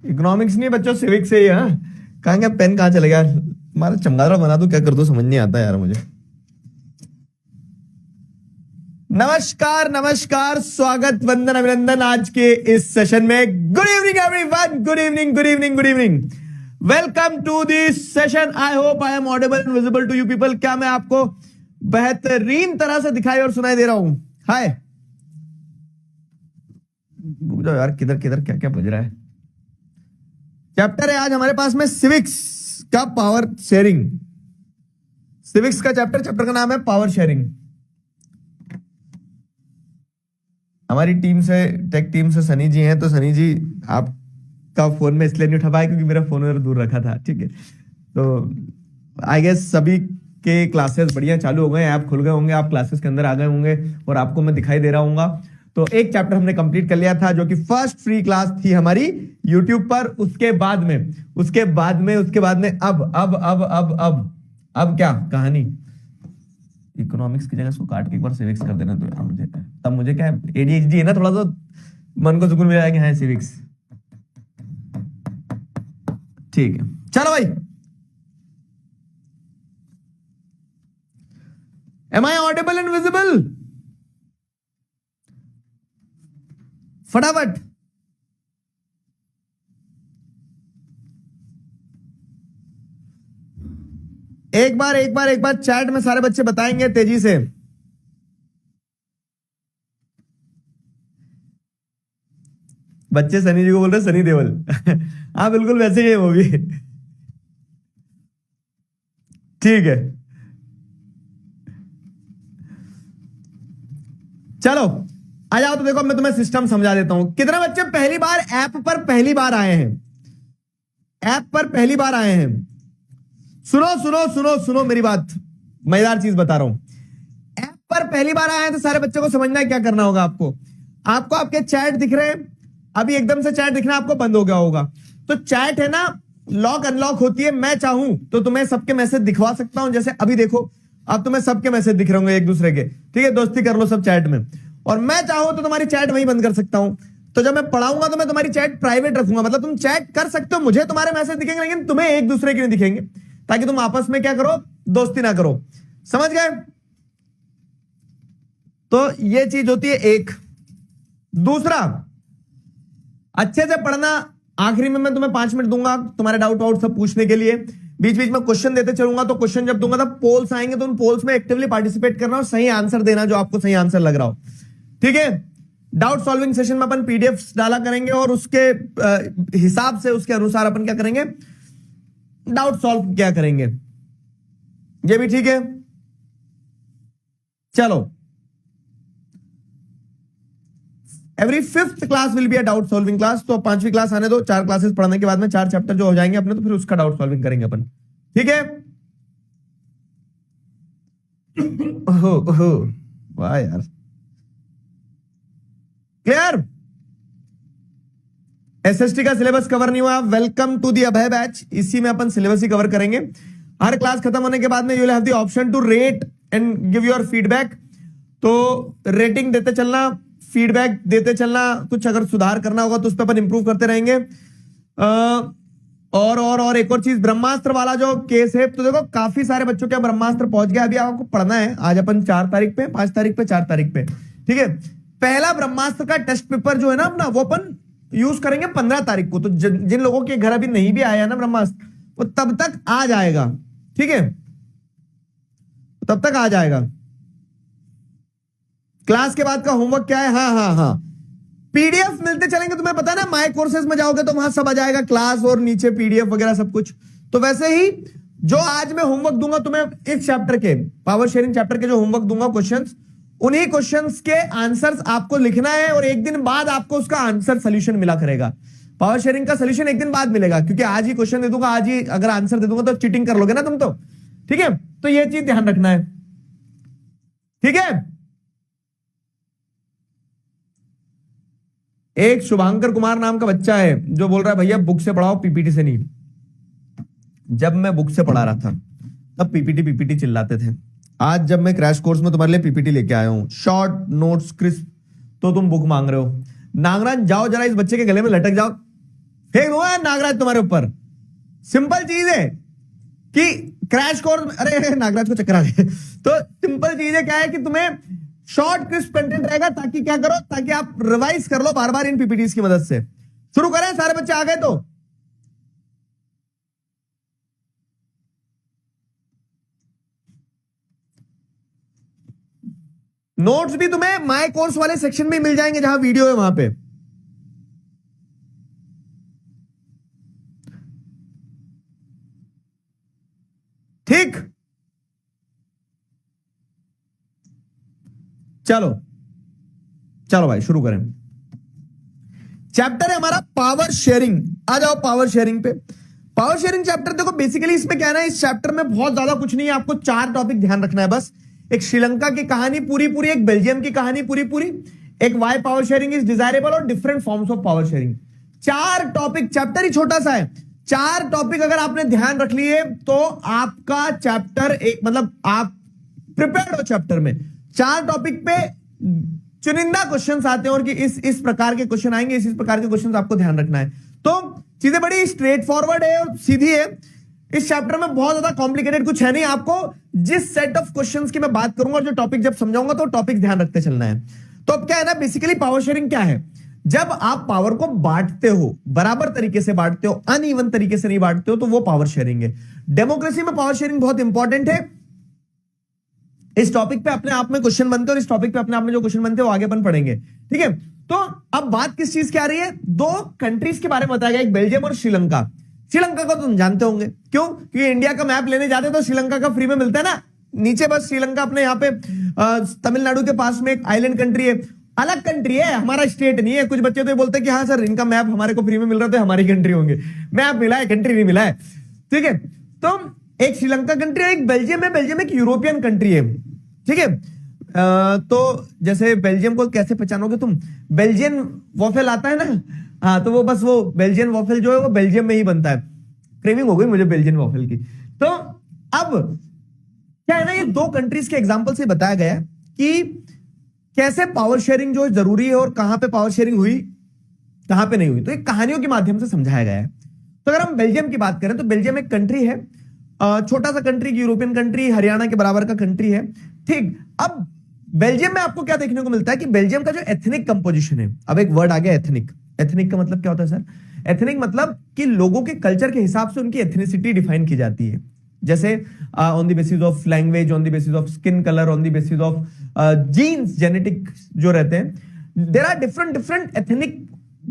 Economics नहीं बच्चों, civics से ही है। कहाँ गया पेन, कहाँ चले गया? हमारा चमगादड़ बना दो, क्या कर दो, समझ नहीं आता यार मुझे। नमस्कार नमस्कार, स्वागत वंदन अभिनंदन आज के इस सेशन में। Good evening everyone, good evening good evening good evening. Welcome to this session. I hope I am audible and visible to you people. क्या मैं आपको बेहतरीन तरह से दिखाई और सुनाई दे रहा हूं? हाय, रुक जाओ यार, किधर किधर क्या क्या बज रहा है। चैप्टर है आज हमारे पास में सिविक्स का पावर शेयरिंग। सिविक्स का चैप्टर का नाम है पावर शेयरिंग। हमारी टीम से, टेक टीम से सनी जी हैं, तो सनी जी आपका फोन में इसलिए नहीं उठा पाया क्योंकि मेरा फोन दूर रखा था, ठीक है। तो आई गेस सभी के क्लासेस बढ़िया चालू हो गए, ऐप खुल गए होंगे, आप क्लासेस के अंदर आ गए होंगे और आपको मैं दिखाई दे रहा हूंगा। तो एक चैप्टर हमने कंप्लीट कर लिया था जो कि फर्स्ट फ्री क्लास थी हमारी यूट्यूब पर। उसके बाद में अब क्या कहानी, इकोनॉमिक्स की जगह इसको काट के एक बार सिविक्स कर देना तो यार मुझे, तब मुझे क्या एडीएचडी है ना, थोड़ा सा मन को सुकून मिला कि हाँ सिविक्स, ठीक है। चलो भाई, am I audible and visible? फटाफट एक बार चैट में सारे बच्चे बताएंगे तेजी से। बच्चे सनी जी को बोल रहे सनी देओल। हाँ बिल्कुल वैसे ही है वो भी, ठीक है। चलो आ जाओ। तो देखो मैं तुम्हें सिस्टम समझा देता हूं। कितने बच्चे पहली बार ऐप पर पहली बार आए हैं? ऐप पर पहली बार आए हैं? सुनो सुनो सुनो सुनो मेरी बात, मजेदार चीज बता रहा हूं। ऐप पर पहली बार आए हैं तो सारे बच्चों को समझना है क्या करना होगा आपको। आपको आपके चैट दिख रहे हैं, अभी एकदम से चैट दिखना आपको बंद हो गया होगा। तो चैट है ना, लॉक अनलॉक होती है। मैं चाहूं तो तुम्हें सबके मैसेज दिखवा सकता हूं। जैसे अभी देखो, अब तुम्हें सबके मैसेज दिख रहे होंगे एक दूसरे के, ठीक है। दोस्ती कर लो सब चैट में। और मैं चाहूं तो तुम्हारी चैट वहीं बंद कर सकता हूं। तो जब मैं पढ़ाऊंगा तो मैं तुम्हारी चैट प्राइवेट रखूंगा, मतलब तुम चैट कर सकते हो, मुझे तुम्हारे मैसेज दिखेंगे लेकिन तुम्हें एक दूसरे के नहीं दिखेंगे, ताकि तुम आपस में क्या करो, दोस्ती ना करो। समझ गए? तो ये चीज होती है एक। दूसरा, अच्छे से पढ़ना। आखिरी में मैं तुम्हें 5 मिनट दूंगा तुम्हारे डाउट वाउट सब पूछने के लिए। बीच बीच में क्वेश्चन देते चलूंगा, तो क्वेश्चन जब दूंगा तब पोल्स आएंगे, तो उन पोल्स में एक्टिवली पार्टिसिपेट करना और सही आंसर देना जो आपको सही आंसर लग रहा हो, ठीक है। डाउट सॉल्विंग सेशन में अपन पीडीएफ डाला करेंगे और उसके हिसाब से, उसके अनुसार अपन क्या करेंगे, डाउट सॉल्व क्या करेंगे। ये भी ठीक है। चलो, every 5th class will be a doubt solving class. तो 5वीं क्लास आने दो, 4 क्लासेस पढ़ने के बाद में 4 चैप्टर जो हो जाएंगे अपने, तो फिर उसका डाउट सॉल्विंग करेंगे अपन, ठीक है। ओहो वाह यार, क्लियर। एसएसटी का सिलेबस कवर नहीं हुआ, welcome to the Abhay batch. इसी में अपन सिलेबस ही कवर करेंगे। हर क्लास खत्म होने के बाद में you will have the option to rate and give your feedback. तो रेटिंग देते चलना, फीडबैक देते चलना, कुछ अगर सुधार करना होगा तो उस पर अपन इंप्रूव करते रहेंगे। और एक और चीज, ब्रह्मास्त्र वाला जो केस है, तो देखो काफी सारे बच्चों के ब्रह्मास्त्र पहुंच गया। अभी आपको पढ़ना है आज अपन 4 तारीख पे, 5 तारीख पे, 4 तारीख पे, ठीक है। पहला ब्रह्मास्त्र का टेस्ट पेपर जो है ना अपना, वो अपन यूज करेंगे 15 तारीख को। तो जिन लोगों के घर अभी नहीं भी आया ना ब्रह्मास्त्र, वो तब तक आ जाएगा, ठीक है, तब तक आ जाएगा। क्लास के बाद का होमवर्क क्या है? हाँ, पीडीएफ मिलते चलेंगे। तुम्हें पता है ना, माय कोर्सेज में जाओगे तो वहां सब आ जाएगा, क्लास और नीचे पीडीएफ वगैरह सब कुछ। तो वैसे ही जो आज मैं होमवर्क दूंगा तुम्हें, इस चैप्टर के, पावर शेयरिंग चैप्टर के जो होमवर्क दूंगा क्वेश्चंस, उन्हीं क्वेश्चंस के आंसर्स आपको लिखना है और एक दिन बाद आपको उसका आंसर सोल्यूशन मिला करेगा। पावर शेयरिंग का सोल्यूशन एक दिन बाद मिलेगा, क्योंकि आज ही क्वेश्चन दे दूंगा, आज ही अगर आंसर दे दूंगा तो चीटिंग कर लोगे ना तुम तो, ठीक है। तो ये चीज ध्यान रखना है, ठीक है। एक शुभांकर कुमार नाम का बच्चा है जो बोल रहा है भैया बुक से पढ़ाओ, पीपीटी से नहीं। जब मैं बुक से पढ़ा रहा था तब पीपीटी चिल्लाते थे। आज जब मैं क्रैश कोर्स में तुम्हारे लिए पीपीटी लेके आया हूं, शॉर्ट नोट्स क्रिस्प, तो तुम बुक मांग रहे हो। नागराज जाओ जरा इस बच्चे के गले में लटक जाओ, फेंक दूंगा नागराज तुम्हारे ऊपर। सिंपल चीज है कि क्रैश कोर्स, अरे नागराज को चक्कर आ गए। तो सिंपल चीज है क्या है कि तुम्हें शॉर्ट क्रिस्प कंटेंट रहेगा, ताकि क्या करो, ताकि आप रिवाइज कर लो बार बार इन पीपीटीज की मदद से। शुरू करें, सारे बच्चे आ गए तो नोट्स भी तुम्हें माय कोर्स वाले सेक्शन में मिल जाएंगे, जहां वीडियो है वहां पे। ठीक, चलो चलो भाई शुरू करें। चैप्टर है हमारा पावर शेयरिंग। आ जाओ पावर शेयरिंग पे। पावर शेयरिंग चैप्टर देखो, बेसिकली इसमें क्या है ना, इस चैप्टर में बहुत ज्यादा कुछ नहीं है, आपको 4 टॉपिक ध्यान रखना है बस। एक श्रीलंका की कहानी पूरी पूरी, एक बेल्जियम की कहानी पूरी पूरी, एक why power sharing is desirable और different forms of power sharing. 4 topic, chapter ही छोटा सा है, 4 टॉपिक अगर आपने ध्यान रख लिए तो आपका चैप्टर एक, मतलब आप प्रिपेयर्ड हो चैप्टर में। 4 टॉपिक पे चुनिंदा क्वेश्चंस आते हैं और कि इस प्रकार के क्वेश्चन आएंगे, इस प्रकार के क्वेश्चंस आपको ध्यान रखना है। तो चीजें बड़ी स्ट्रेट फॉरवर्ड है और सीधी है। इस चैप्टर में बहुत ज्यादा कॉम्प्लिकेटेड कुछ है नहीं। आपको जिस सेट ऑफ क्वेश्चंस की मैं बात करूंगा, जो टॉपिक जब समझाऊंगा, तो टॉपिक ध्यान रखते चलना है। तो अब क्या है ना, बेसिकली पावर शेयरिंग क्या है, जब आप पावर को बांटते हो, बराबर तरीके से बांटते हो, अनइवन तरीके से नहीं बांटते हो, तो वो पावर शेयरिंग है। डेमोक्रेसी में पावर शेयरिंग बहुत इंपॉर्टेंट है। इस टॉपिक पे अपने आप में क्वेश्चन बनते हैं और इस टॉपिक पे अपने आप में जो क्वेश्चन बनते हैं वो आगे अपन पढ़ेंगे, ठीक है। तो अब बात किस चीज की आ रही है, 2 कंट्रीज के बारे में बताया गया, एक बेल्जियम और श्रीलंका। श्रीलंका को तुम जानते होंगे, क्यों? क्योंकि इंडिया का मैप लेने जाते तो श्रीलंका का फ्री में मिलता है ना, नीचे बस श्रीलंका अपने यहाँ पे तमिलनाडु के पास में एक आइलैंड कंट्री है, अलग कंट्री है, हमारा स्टेट नहीं है। कुछ बच्चे तो ये बोलते हैं कि हाँ सर इनका मैप हमारे को फ्री में मिल रहा है तो हमारी कंट्री होंगे। मैप मिला है, कंट्री नहीं मिला है, ठीक है। तो एक श्रीलंका कंट्री है, एक बेल्जियम है। बेल्जियम एक यूरोपियन कंट्री है, ठीक है। तो जैसे बेल्जियम को कैसे पहचानोगे तुम, बेल्जियन वॉफल आता है ना, हाँ, तो वो बस वो बेल्जियन वॉफल जो है वो बेल्जियम में ही बनता है। क्रेविंग हो गई मुझे बेल्जियन वॉफल की। तो अब क्या है ना, ये 2 कंट्रीज के एग्जांपल से बताया गया है कि कैसे पावर शेयरिंग जो जरूरी है और कहां पे पावर शेयरिंग हुई, कहां पे नहीं हुई। तो एक कहानियों के माध्यम से समझाया गया है। तो अगर हम बेल्जियम की बात करें तो बेल्जियम एक कंट्री है, छोटा सा कंट्री, यूरोपियन कंट्री, हरियाणा के बराबर का कंट्री है, ठीक। अब बेल्जियम में आपको क्या देखने को मिलता है कि बेल्जियम का जो एथनिक कंपोजिशन है, अब एक वर्ड आ गया एथनिक। एथनिक का मतलब क्या होता है सर? एथनिक मतलब कि लोगों के कल्चर के हिसाब से उनकी एथनिसिटी डिफाइन की जाती है। जैसे on the basis of language, on the basis of skin colour, on the basis of genes, genetic जो रहते हैं। There are different different ethnic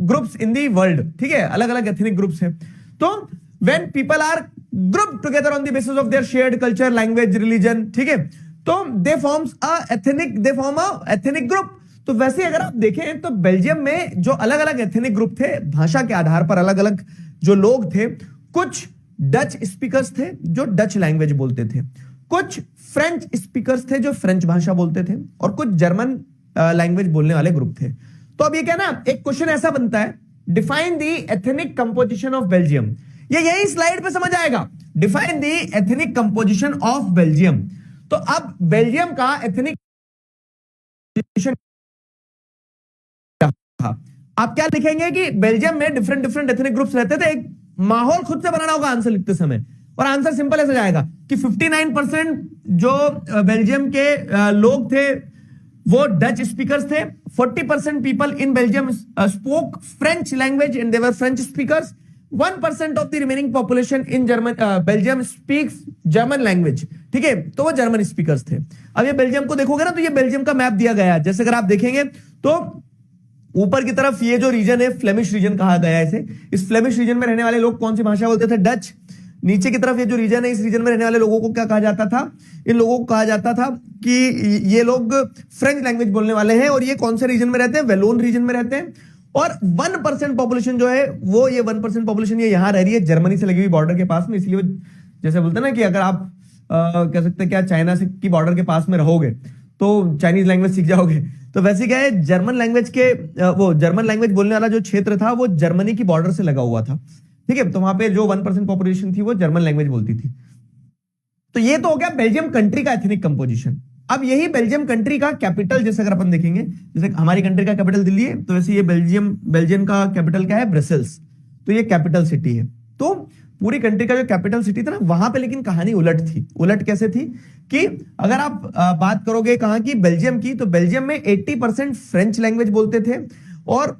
groups in the world, ठीक है, अलग अलग एथनिक ग्रुप्स हैं। तो when people are group together on the basis of their shared culture, language, religion, ठीक है, तो they form a ethnic group. तो वैसे अगर आप देखें तो बेल्जियम में जो अलग अलग एथनिक ग्रुप थे, भाषा के आधार पर अलग अलग जो लोग थे, कुछ डच स्पीकर्स थे जो डच लैंग्वेज बोलते थे, कुछ फ्रेंच स्पीकर्स थे जो फ्रेंच भाषा बोलते थे, और कुछ जर्मन लैंग्वेज बोलने वाले ग्रुप थे। तो अब ये क्या ना, एक क्वेश्चन ऐसा बनता है, define the ethnic composition of Belgium. ये यही स्लाइड पे समझ आएगा, define the ethnic composition of Belgium. तो अब बेल्जियम का एथनिक आप क्या लिखेंगे कि बेल्जियम में डिफरेंट डिफरेंट एथनिक ग्रुप्स रहते थे। एक माहौल खुद से बनाना होगा आंसर लिखते समय, और आंसर सिंपल ऐसे जाएगा कि 59% जो बेल्जियम के लोग थे वो डच स्पीकर्स थे, 40% people in Belgium spoke French language and they were French speakers, 1% of the remaining population in Belgium speaks German language, ठीक है, तो वो जर्मन स्पीकर्स थे। अब ये बेल्जियम को देखोगे ना, तो ये बेल्जियम का मैप दिया गया है। जैसे अगर आप देखेंगे तो ऊपर की तरफ ये जो रीजन है फ्लेमिश रीजन कहा गया है इसे। इस फ्लेमिश रीजन में रहने वाले लोग कौन सी भाषा बोलते थे? डच। नीचे की तरफ ये जो रीजन है, इस रीजन में रहने वाले लोगों को क्या कहा जाता था? इन लोगों को कहा जाता था कि ये लोग फ्रेंच लैंग्वेज बोलने वाले हैं, और ये कौन से रीजन में रहते हैं? वेलोन रीजन में रहते हैं। और 1% पॉपुलेशन जो है वो, ये 1% पॉपुलेशन ये यहां रह रही है जर्मनी से लगी हुई बॉर्डर के पास में। इसलिए जैसे बोलते हैं ना कि अगर आप कह सकते हैं क्या चाइना से की बॉर्डर के पास में रहोगे तो चाइनीज लैंग्वेज सीख जाओगे। तो वैसे क्या है, जर्मन लैंग्वेज के वो जर्मन लैंग्वेज बोलने वाला जो क्षेत्र था वो जर्मनी की बॉर्डर से लगा हुआ था, ठीक है। तो वहां पे जो 1% पॉपुलेशन थी वो जर्मन लैंग्वेज बोलती थी। तो ये तो हो गया बेल्जियम कंट्री का एथनिक कंपोजिशन। अब यही बेल्जियम कंट्री का कैपिटल, जैसे अगर अपन देखेंगे, जैसे हमारी कंट्री का कैपिटल दिल्ली है, तो वैसे ये बेल्जियम का कैपिटल क्या है? ब्रसेल्स। तो ये कैपिटल सिटी है। तो पूरी कंट्री का जो कैपिटल सिटी था ना, वहां पे लेकिन कहानी उलट थी। उलट कैसे थी कि अगर आप बात करोगे कहां की, बेल्जियम की, तो बेल्जियम में 80% फ्रेंच लैंग्वेज बोलते थे और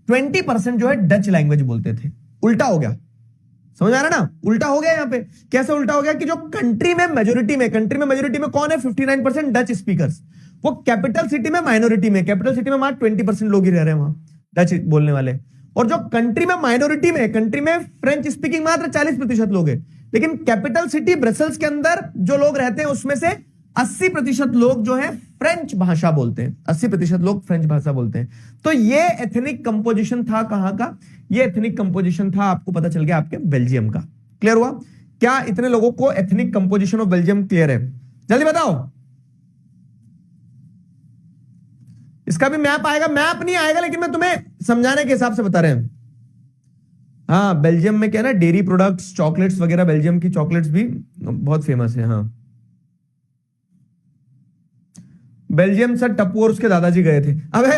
20% जो है डच लैंग्वेज बोलते थे। उल्टा हो गया, समझ आ रहा ना, उल्टा हो गया। यहां पे कैसे उल्टा हो गया कि जो कंट्री में मेजोरिटी में कौन है, 59% डच स्पीकर्स, वो कैपिटल सिटी में माइनॉरिटी में, कैपिटल सिटी में वहां 20% लोग ही रह रहे हैं वहां डच बोलने वाले। और जो कंट्री में माइनॉरिटी में, कंट्री में फ्रेंच स्पीकिंग मात्र 40% लोग हैं, लेकिन कैपिटल सिटी ब्रसेल्स के अंदर जो लोग रहते हैं उसमें से 80% लोग जो है फ्रेंच भाषा बोलते हैं। 80% लोग फ्रेंच भाषा बोलते हैं। तो ये एथनिक कंपोजिशन था कहां का, ये एथनिक कंपोजिशन था, आपको पता चल गया आपके बेल्जियम का। क्लियर हुआ? क्या इतने लोगों को ethnic composition of Belgium clear है? जल्दी बताओ। इसका भी मैप आएगा, मैप नहीं आएगा लेकिन मैं तुम्हें समझाने के हिसाब से बता रहे हैं। हाँ, बेल्जियम में क्या ना, डेयरी प्रोडक्ट्स, चॉकलेट्स वगैरह, बेल्जियम की चॉकलेट्स भी बहुत फेमस है। हाँ, बेल्जियम से टप्पू और उसके दादाजी गए थे। अबे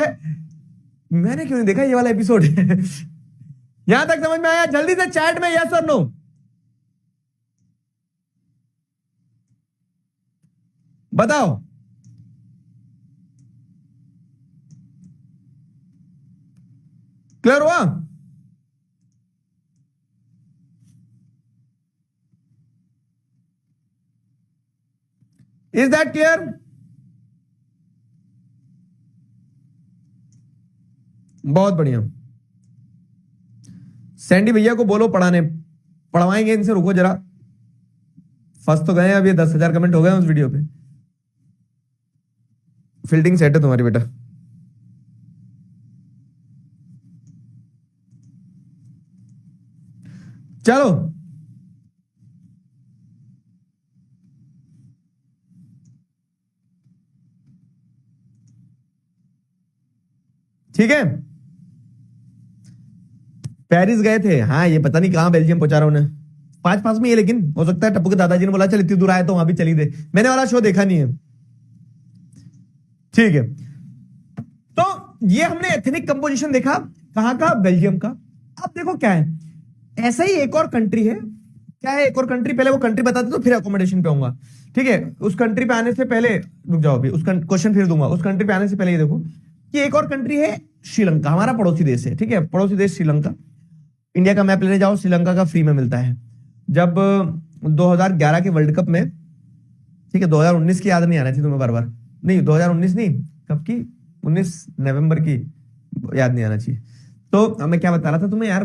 मैंने क्यों नहीं देखा ये वाला एपिसोड? यहां तक समझ में आया? जल्दी से चैट में यस और नो बताओ। क्लियर हुआ? Is that clear? बहुत बढ़िया। सैंडी भैया को बोलो पढ़ाने, पढ़वाएंगे इनसे। रुको जरा, फंस तो गए, अब ये 10,000 कमेंट हो गए उस वीडियो पे। फील्डिंग सेट है तुम्हारी बेटा। चलो ठीक है, पेरिस गए थे। हाँ, ये पता नहीं कहां बेल्जियम पहुंचा रहा उन्हें, पास पास में ये, लेकिन हो सकता है टप्पू के दादाजी ने बोला चल इतनी दूर आए तो वहां भी चली दे। मैंने वाला शो देखा नहीं है। ठीक है, तो ये हमने एथनिक कंपोजिशन देखा कहां का, बेल्जियम का। अब देखो क्या है, ऐसा ही एक और कंट्री है। क्या है एक और कंट्री? पहले वो कंट्री बताते तो फिर अकोमोडेशन पे आऊंगा। ठीक है, उस कंट्री पे आने से पहले रुक जाओ, अभी उस क्वेश्चन फिर दूंगा। उस कंट्री पे आने से पहले ये देखो कि एक और कंट्री है श्रीलंका, हमारा पड़ोसी देश है। ठीक है, पड़ोसी देश श्रीलंका। इंडिया का मैप लेने जाओ, श्रीलंका का फ्री में मिलता है। जब 2011 के वर्ल्ड कप में, ठीक है, 2019 की याद नहीं आना चाहिए तुम्हें बार बार, नहीं 2019 नहीं, कब की, 19 नवंबर की याद नहीं आना चाहिए। तो मैं क्या बता रहा था तुम्हें यार,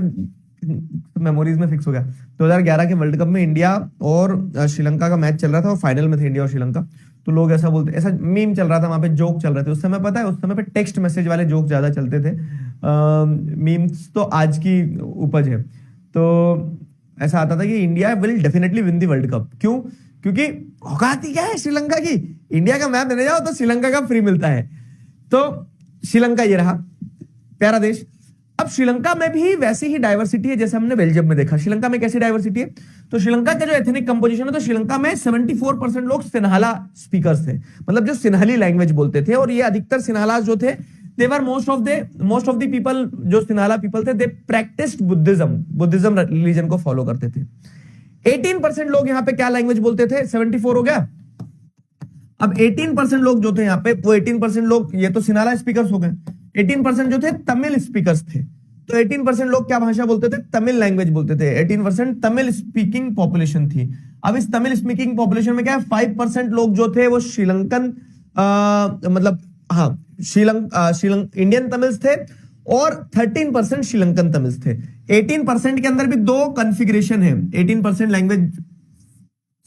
मेमोरीज में फिक्स हो गया। 2011 के वर्ल्ड कप में इंडिया और श्रीलंका का मैच चल रहा था और फाइनल में थे इंडिया और श्रीलंका। तो लोग ऐसा बोलते, ऐसा मीम चल रहा था वहां पे, जोक चल रहे थे उस समय। पता है उस समय पे टेक्स्ट मैसेज वाले जोक ज्यादा चलते थे, मीम्स तो आज की उपज है। तो ऐसा आता था कि India will definitely win the world cup. क्यों? क्योंकि औकात ही क्या है श्रीलंका की, इंडिया का मैच देने जाओ तो श्रीलंका का फ्री मिलता है। तो श्रीलंका ये रहा प्यारा देश। अब श्रीलंका में भी वैसी ही डाइवर्सिटी है जैसे हमने बेल्जियम में देखा। श्रीलंका में कैसी डाइवर्सिटी है? तो श्रीलंका का जो एथनिक कंपोजिशन है, तो श्रीलंका में 74% लोग सिन्हाला स्पीकर्स थे, मतलब जो सिन्हली लैंग्वेज बोलते थे। और ये अधिकतर सिन्हालास जो थे, they were most of the people, जो सिन्हाला पीपल थे, दे प्रैक्टिस्ड बुद्धिज्म रिलीजन को फॉलो करते थे। 18% लोग यहाँ पे क्या लैंग्वेज बोलते थे? 74 हो गया। अब 18% लोग जो थे यहाँ पे, वो 18% लोग, ये तो सिन्हाला स्पीकर्स हो गए। 18% जो थे तमिल स्पीकर्स थे। तो 18% लोग क्या भाषा बोलते थे? तमिल लैंग्वेज बोलते थे। 18% तमिल स्पीकिंग पॉपुलेशन थी। अब इस तमिल स्पीकिंग पॉपुलेशन में क्या है, 5% लोग जो थे वो श्रीलंकन, मतलब हाँ, इंडियन तमिल्स थे और 13% श्रीलंकन तमिल्स थे। 18% के अंदर भी दो कॉन्फ़िगरेशन है। 18% लैंग्वेज,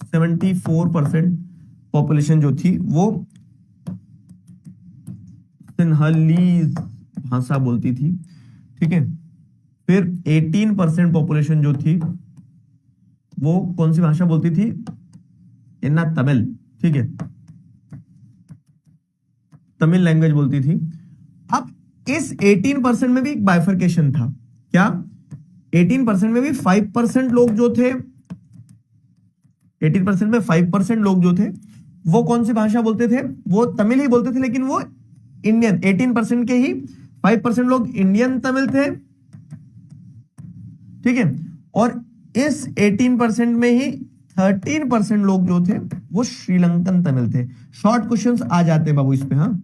74% पॉपुलेशन जो थी वो सिन्हली भाषा बोलती थी। ठीक है, फिर 18% पॉपुलेशन जो थी वो कौन सी भाषा बोलती थी? इन्ना तमिल। ठीक है, तमिल लैंग्वेज बोलती थी। अब इस 18% में भी एक बाइफर्केशन था। क्या? 18% में भी 5% लोग जो थे, 18% में 5% लोग जो थे वो कौन सी भाषा बोलते थे? वो तमिल ही बोलते थे, लेकिन वो इंडियन। 18% के ही 5% लोग इंडियन तमिल थे ठीक है, और इस 18% में ही 13% लोग जो थे वो श्रीलंकन तमिल थे। शॉर्ट क्वेश्चंस आ जाते हैं बाबू इस पे, हाँ,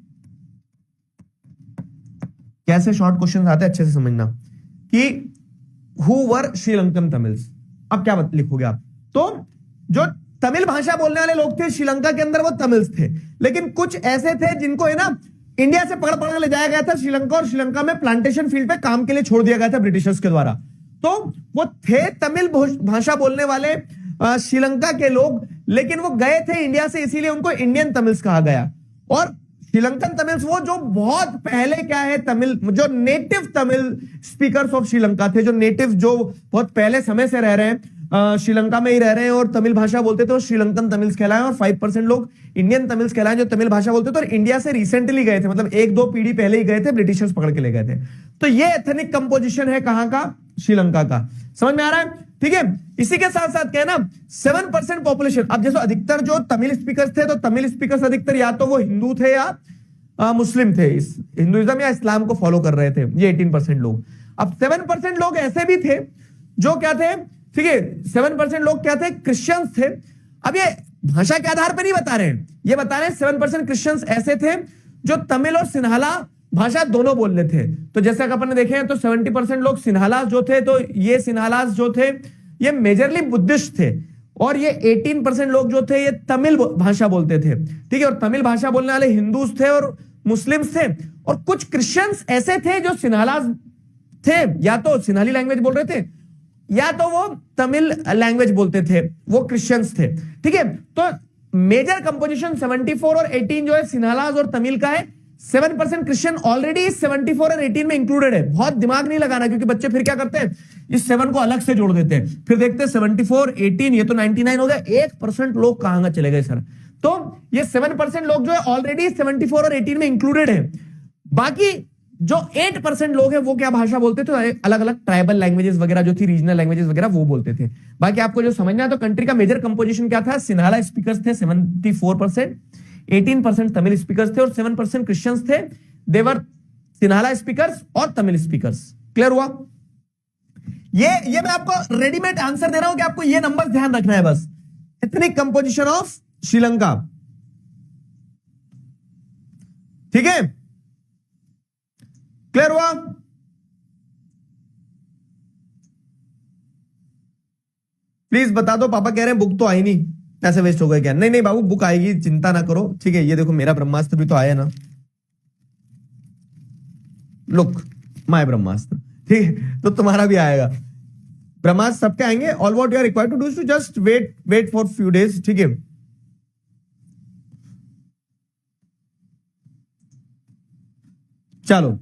कैसे शॉर्ट क्वेश्चंस आते हैं अच्छे से समझना कि हु वर श्रीलंकन तमिल्स। अब क्या लिखोगे आप, तो जो तमिल भाषा बोलने वाले लोग थे श्रीलंका के अंदर वो तमिल्स थे, लेकिन कुछ ऐसे थे जिनको है ना इंडिया से पकड़ पकड़ ले जाया गया था श्रीलंका, और श्रीलंका में प्लांटेशन फील्ड पे काम के लिए छोड़ दिया गया था ब्रिटिशर्स के द्वारा। तो वो थे तमिल भाषा बोलने वाले श्रीलंका के लोग, लेकिन वो गए थे इंडिया से, इसीलिए उनको इंडियन तमिल्स कहा गया। और श्रीलंकन तमिल्स वो जो बहुत पहले क्या है तमिल, जो native Tamil speakers of Sri Lanka थे, जो नेटिव जो बहुत पहले समय से रह रहे हैं श्रीलंका में ही रह रहे हैं और तमिल भाषा बोलते थे, वो श्रीलंकन तमिल्स कहलाए। और 5% लोग इंडियन तमिल्स कहलाए जो तमिल भाषा बोलते थे और इंडिया से रिसेंटली गए थे, मतलब 1-2 पीढ़ी पहले ही गए थे, ब्रिटिशर्स पकड़ के ले गए थे। तो ये एथनिक कंपोजिशन है कहां का, श्रीलंका का। समझ में आ रहा है, ठीक है। इसी के साथ साथ क्या है ना 7% पॉपुलेशन। अब जैसे अधिकतर जो तमिल स्पीकर्स थे, तो तमिल स्पीकर्स अधिकतर या तो वो हिंदू थे या मुस्लिम थे, इस हिंदुइज्म या इस्लाम को फॉलो कर रहे थे, ये 18% लोग। अब 7% लोग ऐसे भी थे जो क्या थे, ठीक है, 7% लोग क्या थे, क्रिश्चियंस थे। अब ये भाषा के आधार पर नहीं बता रहे हैं, ये बता रहे हैं 7% क्रिश्चियंस ऐसे थे जो तमिल और सिन्हाला भाषा दोनों बोल रहे थे। तो जैसे अपन ने देखे हैं तो 70% लोग सिन्हाला जो थे, तो ये सिन्हालास जो थे ये मेजरली बुद्धिस्ट थे, और ये 18% लोग जो थे ये तमिल भाषा बोलते थे, ठीक है। और तमिल भाषा बोलने वाले हिंदूज थे और मुस्लिम्स थे, और कुछ क्रिश्चियंस ऐसे थे जो सिन्हालास थे, या तो सिन्हाली लैंग्वेज बोल रहे थे या तो वो तमिल लैंग्वेज बोलते थे, वो क्रिश्चियंस थे, ठीक है। तो मेजर कंपोजिशन 74 और 18 जो है सिन्हालास और तमिल का है। 7% क्रिश्चियन ऑलरेडी 74 और 18 में इंक्लूडेड है। बहुत दिमाग नहीं लगाना, क्योंकि बच्चे फिर क्या करते हैं, इस 7 को अलग से जोड़ देते हैं, फिर देखते हैं 74 18 ये तो 99 हो गया, 1% लोग कहां चले गए सर। तो ये 7% लोग जो है ऑलरेडी 74 और 18 में इंक्लूडेड है। बाकी जो 8% लोग हैं वो क्या भाषा बोलते थे, अलग अलग ट्राइबल लैंग्वेजेस वगैरह जो थी, रीजनल लैंग्वेजेस वगैरह वो बोलते थे। बाकी आपको जो समझना है तो कंट्री का मेजर कंपोजिशन क्या था, सिन्हाला स्पीकर्स थे 74%, 18% तमिल स्पीकर्स थे और 7% क्रिश्चियंस थे। देवर सिन्हाला स्पीकर्स और तमिल स्पीकर्स। क्लियर हुआ? ये मैं आपको रेडीमेड आंसर दे रहा हूं कि आपको ये नंबर ध्यान रखना है बस। एथनिक कंपोजिशन ऑफ श्रीलंका, ठीक है, क्लियर हुआ? प्लीज बता दो, पापा कह रहे हैं बुक तो आई नहीं, पैसे वेस्ट हो गए क्या? नहीं नहीं बाबू, बुक आएगी, चिंता ना करो, ठीक है। ये देखो मेरा ब्रह्मास्त्र भी तो आया ना, लुक माय ब्रह्मास्त्र, ठीक है, तो तुम्हारा भी आएगा। ब्रह्मास्त्र सबके आएंगे। All what you are required to do is to just wait for few days, ठीक है। चलो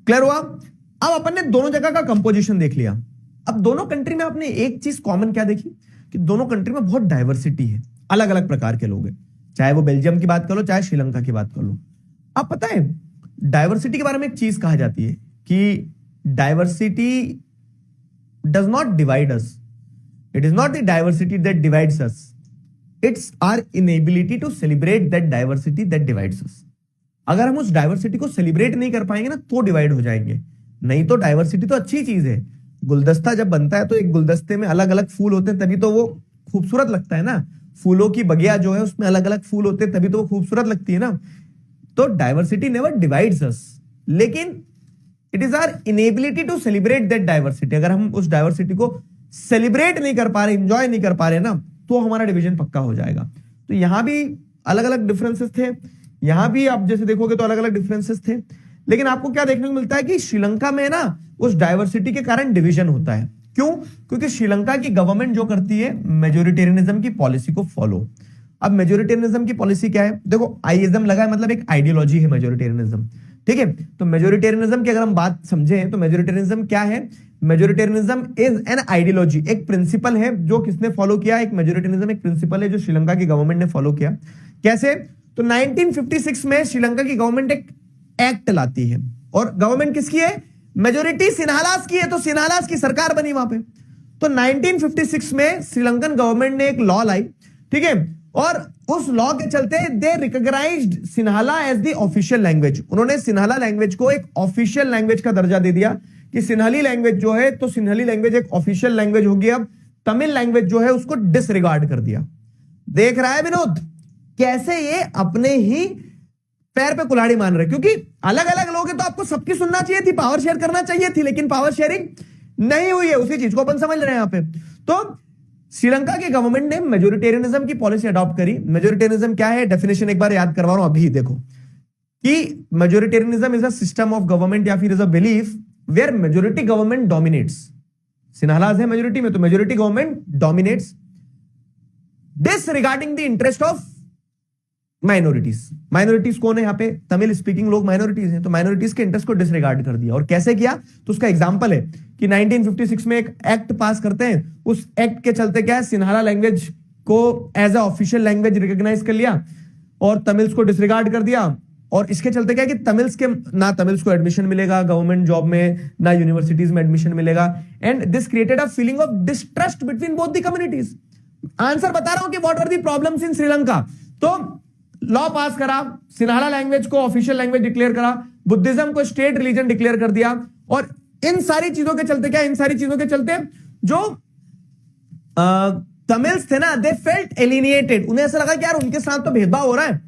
क्लियर हुआ? अब अपन ने दोनों जगह का कंपोजिशन देख लिया। अब दोनों कंट्री में आपने एक चीज कॉमन क्या देखी कि दोनों कंट्री में बहुत डाइवर्सिटी है, अलग अलग प्रकार के लोग हैं, चाहे वो बेल्जियम की बात कर लो चाहे श्रीलंका की बात कर लो। अब पता है डाइवर्सिटी के बारे में एक चीज कहा जाती है कि diversity does not divide us, it is not the diversity that divides us, it's our inability to celebrate that diversity that divides us. अगर हम उस डाइवर्सिटी को सेलिब्रेट नहीं कर पाएंगे ना तो डिवाइड हो जाएंगे, नहीं तो डाइवर्सिटी तो अच्छी चीज है। गुलदस्ता जब बनता है तो एक गुलदस्ते में अलग अलग फूल होते हैं तभी तो वो खूबसूरत लगता है ना, फूलों की बगिया जो है उसमें अलग अलग फूल होते हैं तभी तो वो खूबसूरत लगती है ना। तो डाइवर्सिटी नेवर डिवाइड्स अस, लेकिन it is our inability to celebrate that diversity. अगर हम उस डाइवर्सिटी को सेलिब्रेट नहीं कर पा रहे, इंजॉय नहीं कर पा रहे ना, तो हमारा डिवीजन पक्का हो जाएगा। तो यहां भी अलग अलग डिफरेंसेस थे, यहां भी आप जैसे देखोगे तो अलग अलग डिफरेंसेस थे, लेकिन आपको क्या देखने को मिलता है कि श्रीलंका में ना उस डाइवर्सिटी के कारण डिवीजन होता है। क्यों? क्योंकि श्रीलंका की गवर्नमेंट जो करती है मेजोरिटेरियनिज्म की पॉलिसी को फॉलो। अब मेजोरिटेरियनिज्म की पॉलिसी क्या है, देखो आईइज्म लगा है, मतलब एक आइडियोलॉजी है मेजोरिटेरियनिज्म, ठीक है। तो मेजोरिटेरियनिज्म की अगर हम बात समझें तो मेजोरिटेरियनिज्म क्या है, मेजोरिटेरियनिज्म इज एन आइडियोलॉजी, एक प्रिंसिपल है जो किसने फॉलो किया, एक मेजोरिटेरियनिज्म एक प्रिंसिपल है जो श्रीलंका की गवर्नमेंट ने फॉलो किया। कैसे? तो 1956 में श्रीलंका की गवर्नमेंट एक एक्ट लाती है, और गवर्नमेंट किसकी है, मेजोरिटी सिन्हालास की है, तो सिन्हालास की सरकार बनी वहां पे। तो 1956 में श्रीलंकन गवर्नमेंट ने एक लॉ लाई, ठीक है, और उस लॉ के चलते they recognised Sinhala as the official language. उन्होंने सिन्हाला लैंग्वेज को एक ऑफिशियल लैंग्वेज का दर्जा दे दिया कि सिन्हली लैंग्वेज जो है, तो सिन्हली लैंग्वेज एक ऑफिशियल लैंग्वेज होगी। अब तमिल लैंग्वेज जो है उसको डिसरिगार्ड कर दिया। देख रहा है विनोद कैसे ये अपने ही पैर पे कुल्हाड़ी मान रहे, क्योंकि अलग अलग लोग हैं तो आपको सबकी सुनना चाहिए थी, पावर शेयर करना चाहिए थी, लेकिन पावर शेयरिंग नहीं हुई है। उसी चीज को अपन समझ रहे हैं यहां पे। तो श्रीलंका की गवर्नमेंट ने मेजोरिटेरियनिज्म की पॉलिसी अडॉप्ट करी। मेजोरिटेरियनिज्म क्या है, डेफिनेशन एक बार याद करवा रहा हूं अभी, देखो कि majoritarianism is a system of government या फिर is a belief where majority government dominates. Sinhalas है मेजोरिटी में, तो majority government dominates disregarding the interest of minorities. Minorities कौन है यहाँ पे, तमिल स्पीकिंग लोग माइनॉरिटीज हैं, तो माइनॉरिटीज के इंटरेस्ट को डिसरिगार्ड कर दिया। और कैसे किया, तो उसका एग्जांपल है कि 1956 में एक एक्ट पास करते हैं। उस एक्ट के चलते क्या है, सिन्हाला लैंग्वेज को as a official language recognize कर लिया और तमिल्स को डिसरिगार्ड कर दिया। और इसके चलते क्या है कि तमिल्स को एडमिशन मिलेगा गवर्नमेंट जॉब में, ना यूनिवर्सिटीज में एडमिशन मिलेगा। And this created a feeling of distrust between both the communities. Answer बता रहा हूं कि what are the problems in Sri Lanka. तो लॉ पास करा, सिन्हाला लैंग्वेज को ऑफिशियल लैंग्वेज डिक्लेयर करा, बुद्धिज्म को स्टेट रिलीजन डिक्लेयर कर दिया। और इन सारी चीजों के चलते क्या, इन सारी चीजों के चलते जो तमिल्स थे ना, दे फेल्ट एलिनिएटेड। उन्हें ऐसा लगा कि यार उनके साथ तो भेदभाव हो रहा है।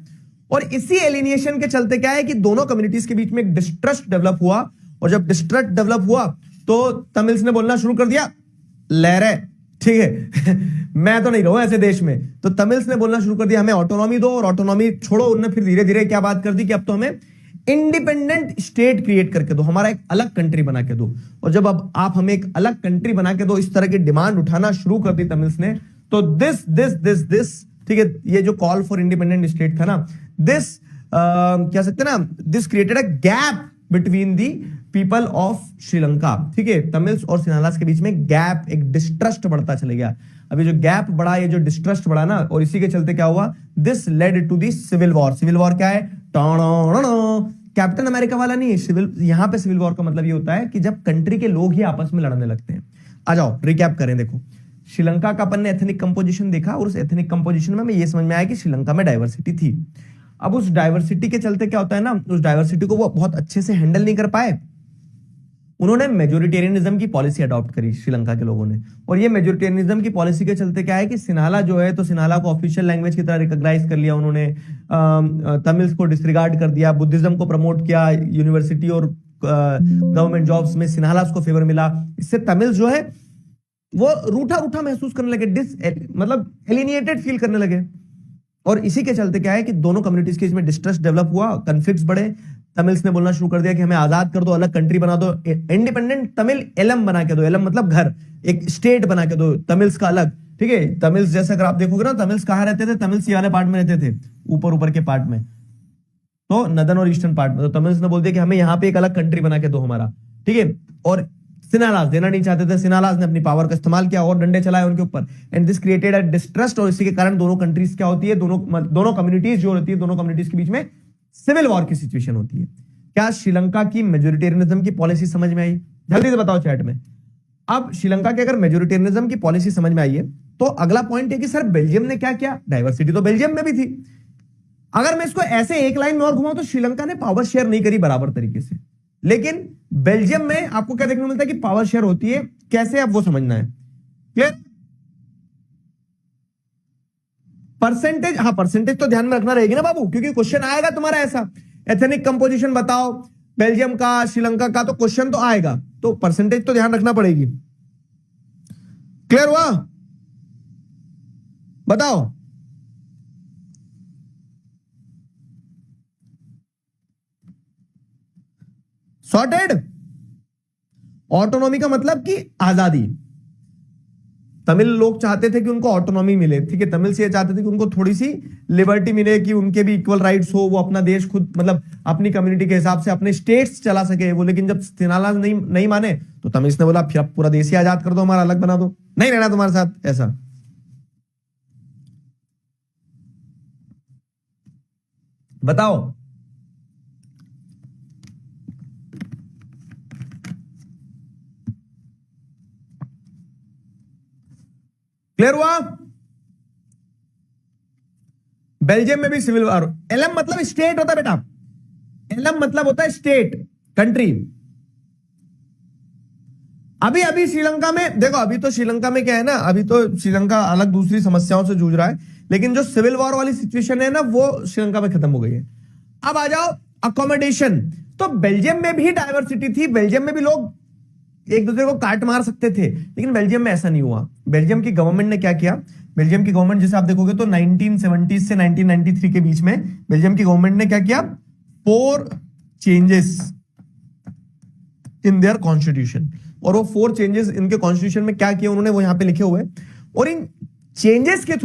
और इसी एलिनिएशन के चलते क्या है कि दोनों कम्युनिटीज के बीच में एक डिस्ट्रस्ट डेवलप हुआ। और जब डिस्ट्रस्ट डेवलप हुआ तो तमिल्स ने बोलना शुरू कर दिया, लहरे ठीक है मैं तो नहीं रहूं ऐसे देश में। तो तमिल्स ने बोलना शुरू कर दिया हमें ऑटोनॉमी दो, और ऑटोनॉमी छोड़ो। उन्होंने फिर धीरे धीरे क्या बात कर दी कि अब तो हमें इंडिपेंडेंट स्टेट क्रिएट करके दो, हमारा एक अलग कंट्री बना के दो। और जब अब आप हमें एक अलग कंट्री बना के दो, इस तरह की डिमांड उठाना शुरू कर दी तमिल्स ने, तो दिस ठीक है, ये जो कॉल फॉर इंडिपेंडेंट स्टेट था ना, दिस क्या सकते ना, this created a gap between the people of Sri Lanka. ठीक है, तमिल्स और सिन्हालास के बीच में गैप, एक डिस्ट्रस्ट बढ़ता चले गया। अभी जो गैप बढ़ा, ये जो डिस्ट्रस्ट बढ़ा ना, और इसी के चलते क्या हुआ, this led to the civil war. Civil war क्या है, कैप्टन अमेरिका वाला नहीं है सिविल। यहां पे सिविल वॉर का मतलब ये होता है कि जब कंट्री के लोग ही आपस में लड़ने लगते हैं। आ जाओ रिकैप करें। देखो श्रीलंका का अपन ने एथनिक कंपोजिशन देखा, और उस एथनिक कंपोजिशन में हमें ये समझ में आया कि श्रीलंका में डाइवर्सिटी थी। अब उस डाइवर्सिटी के चलते क्या होता है ना, उस डाइवर्सिटी को वो बहुत अच्छे से हैंडल नहीं कर पाए। उन्होंने मेजोरिटेरियनिज्म की पॉलिसी अडॉप्ट करी श्रीलंका के लोगों ने। और ये मेजोरिटेरियनिज्म की पॉलिसी के चलते क्या है कि सिन्हाला जो है, तो सिन्हाला को ऑफिशियल लैंग्वेज की तरह रिकॉग्नाइज कर लिया उन्होंने, तमिल्स को डिसरिगार्ड कर दिया, बुद्धिज्म को प्रमोट किया, यूनिवर्सिटी और गवर्नमेंट जॉब्स में सिन्हालास को फेवर मिला। इससे तमिल्स जो है वो रूठा रूठा महसूस करने लगे, मतलब एलिनिएटेड फील करने लगे। और इसी के चलते क्या है कि दोनों कम्युनिटीज के बीच में डिस्ट्रस्ट डेवलप हुआ, कॉन्फ्लिक्ट्स बढ़े। तमिल्स ने बोलना शुरू कर दिया कि हमें आजाद कर दो, अलग कंट्री बना दो, इंडिपेंडेंट तमिल एलम बना के दो। एलम मतलब घर, एक स्टेट बना के दो तमिल्स का अलग। ठीक है, तमिल्स जैसे अगर आप देखोगे ना, तमिल्स कहाँ रहते थे, तमिल्स ये वाले पार्ट में रहते थे, ऊपर ऊपर के पार्ट में, तो नदन और ईस्टर्न पार्ट में। तो तमिल्स ने बोल दिया कि हमें यहाँ पे एक अलग कंट्री बना के दो हमारा। ठीक है, और सिन्हालास देना नहीं चाहते थे। सिन्हालास ने अपनी पावर का इस्तेमाल किया और डंडे चलाए उनके ऊपर, and this created a distrust. और इसी के कारण दोनों कंट्रीज क्या होती है, दोनों कम्युनिटीज जो होती है, दोनों कम्युनिटीज के बीच में सिविल वॉर की सिचुएशन होती है। क्या श्रीलंका की मेजोरिटेरियनिज्म की पॉलिसी समझ में आई? जल्दी से बताओ चैट में। अब श्रीलंका की अगर मेजोरिटेरियनिज्म की पॉलिसी समझ में आई है, तो अगला पॉइंट है कि सर बेल्जियम ने क्या किया? डाइवर्सिटी तो बेल्जियम में भी थी। अगर मैं इसको ऐसे एक लाइन में और घुमाऊं, तो श्रीलंका ने पावर शेयर नहीं करी बराबर तरीके से, लेकिन बेल्जियम में आपको क्या देखने को मिलता है कि पावर शेयर होती है। कैसे, अब वो समझना है। क्लियर? परसेंटेज, हाँ परसेंटेज तो ध्यान में रखना रहेगी ना बाबू, क्योंकि क्वेश्चन आएगा तुम्हारा ऐसा, एथनिक कंपोजिशन बताओ बेल्जियम का, श्रीलंका का, तो क्वेश्चन तो आएगा, तो परसेंटेज तो ध्यान रखना पड़ेगी। क्लियर हुआ? बताओ। सॉर्टेड? ऑटोनॉमी का मतलब कि आजादी। तमिल लोग चाहते थे कि उनको ऑटोनॉमी मिले। ठीक है, तमिल से ये चाहते थे कि उनको थोड़ी सी लिबर्टी मिले, कि उनके भी इक्वल राइट्स हो, वो अपना देश खुद, मतलब अपनी कम्युनिटी के हिसाब से अपने स्टेट्स चला सके वो। लेकिन जब सिन्हाला नहीं माने, तो तमिल्स ने बोला फिर अब पूरा देश ही आजाद कर दो, हमारा अलग बना दो, नहीं रहना तुम्हारे साथ। ऐसा बताओ। क्लियर हुआ? बेल्जियम में भी सिविल वॉर। एलएम मतलब स्टेट होता है बेटा, एलएम मतलब होता है स्टेट, कंट्री। अभी अभी श्रीलंका में देखो, अभी तो श्रीलंका में क्या है ना, अभी तो श्रीलंका अलग दूसरी समस्याओं से जूझ रहा है, लेकिन जो सिविल वॉर वाली सिचुएशन है ना वो श्रीलंका में खत्म हो गई है। अब आ जाओ अकोमोडेशन। तो बेल्जियम में भी डाइवर्सिटी थी, बेल्जियम में भी लोग एक दूसरे को काट मार सकते थे, लेकिन बेल्जियम में ऐसा नहीं हुआ। बेल्जियम की गवर्नमेंट ने क्या किया, बेल्जियम की गवर्नमेंट जैसे आप देखोगे तो 1970 से 1993 के बीच में बेल्जियम की गवर्नमेंट ने क्या किया, 4 चेंजेस इन देयर कॉन्स्टिट्यूशन। और वो 4 चेंजेस इनके कॉन्स्टिट्यूशन में क्या किया उन्होंने, वो यहां पे लिखे हुए। और इन चेंजेस के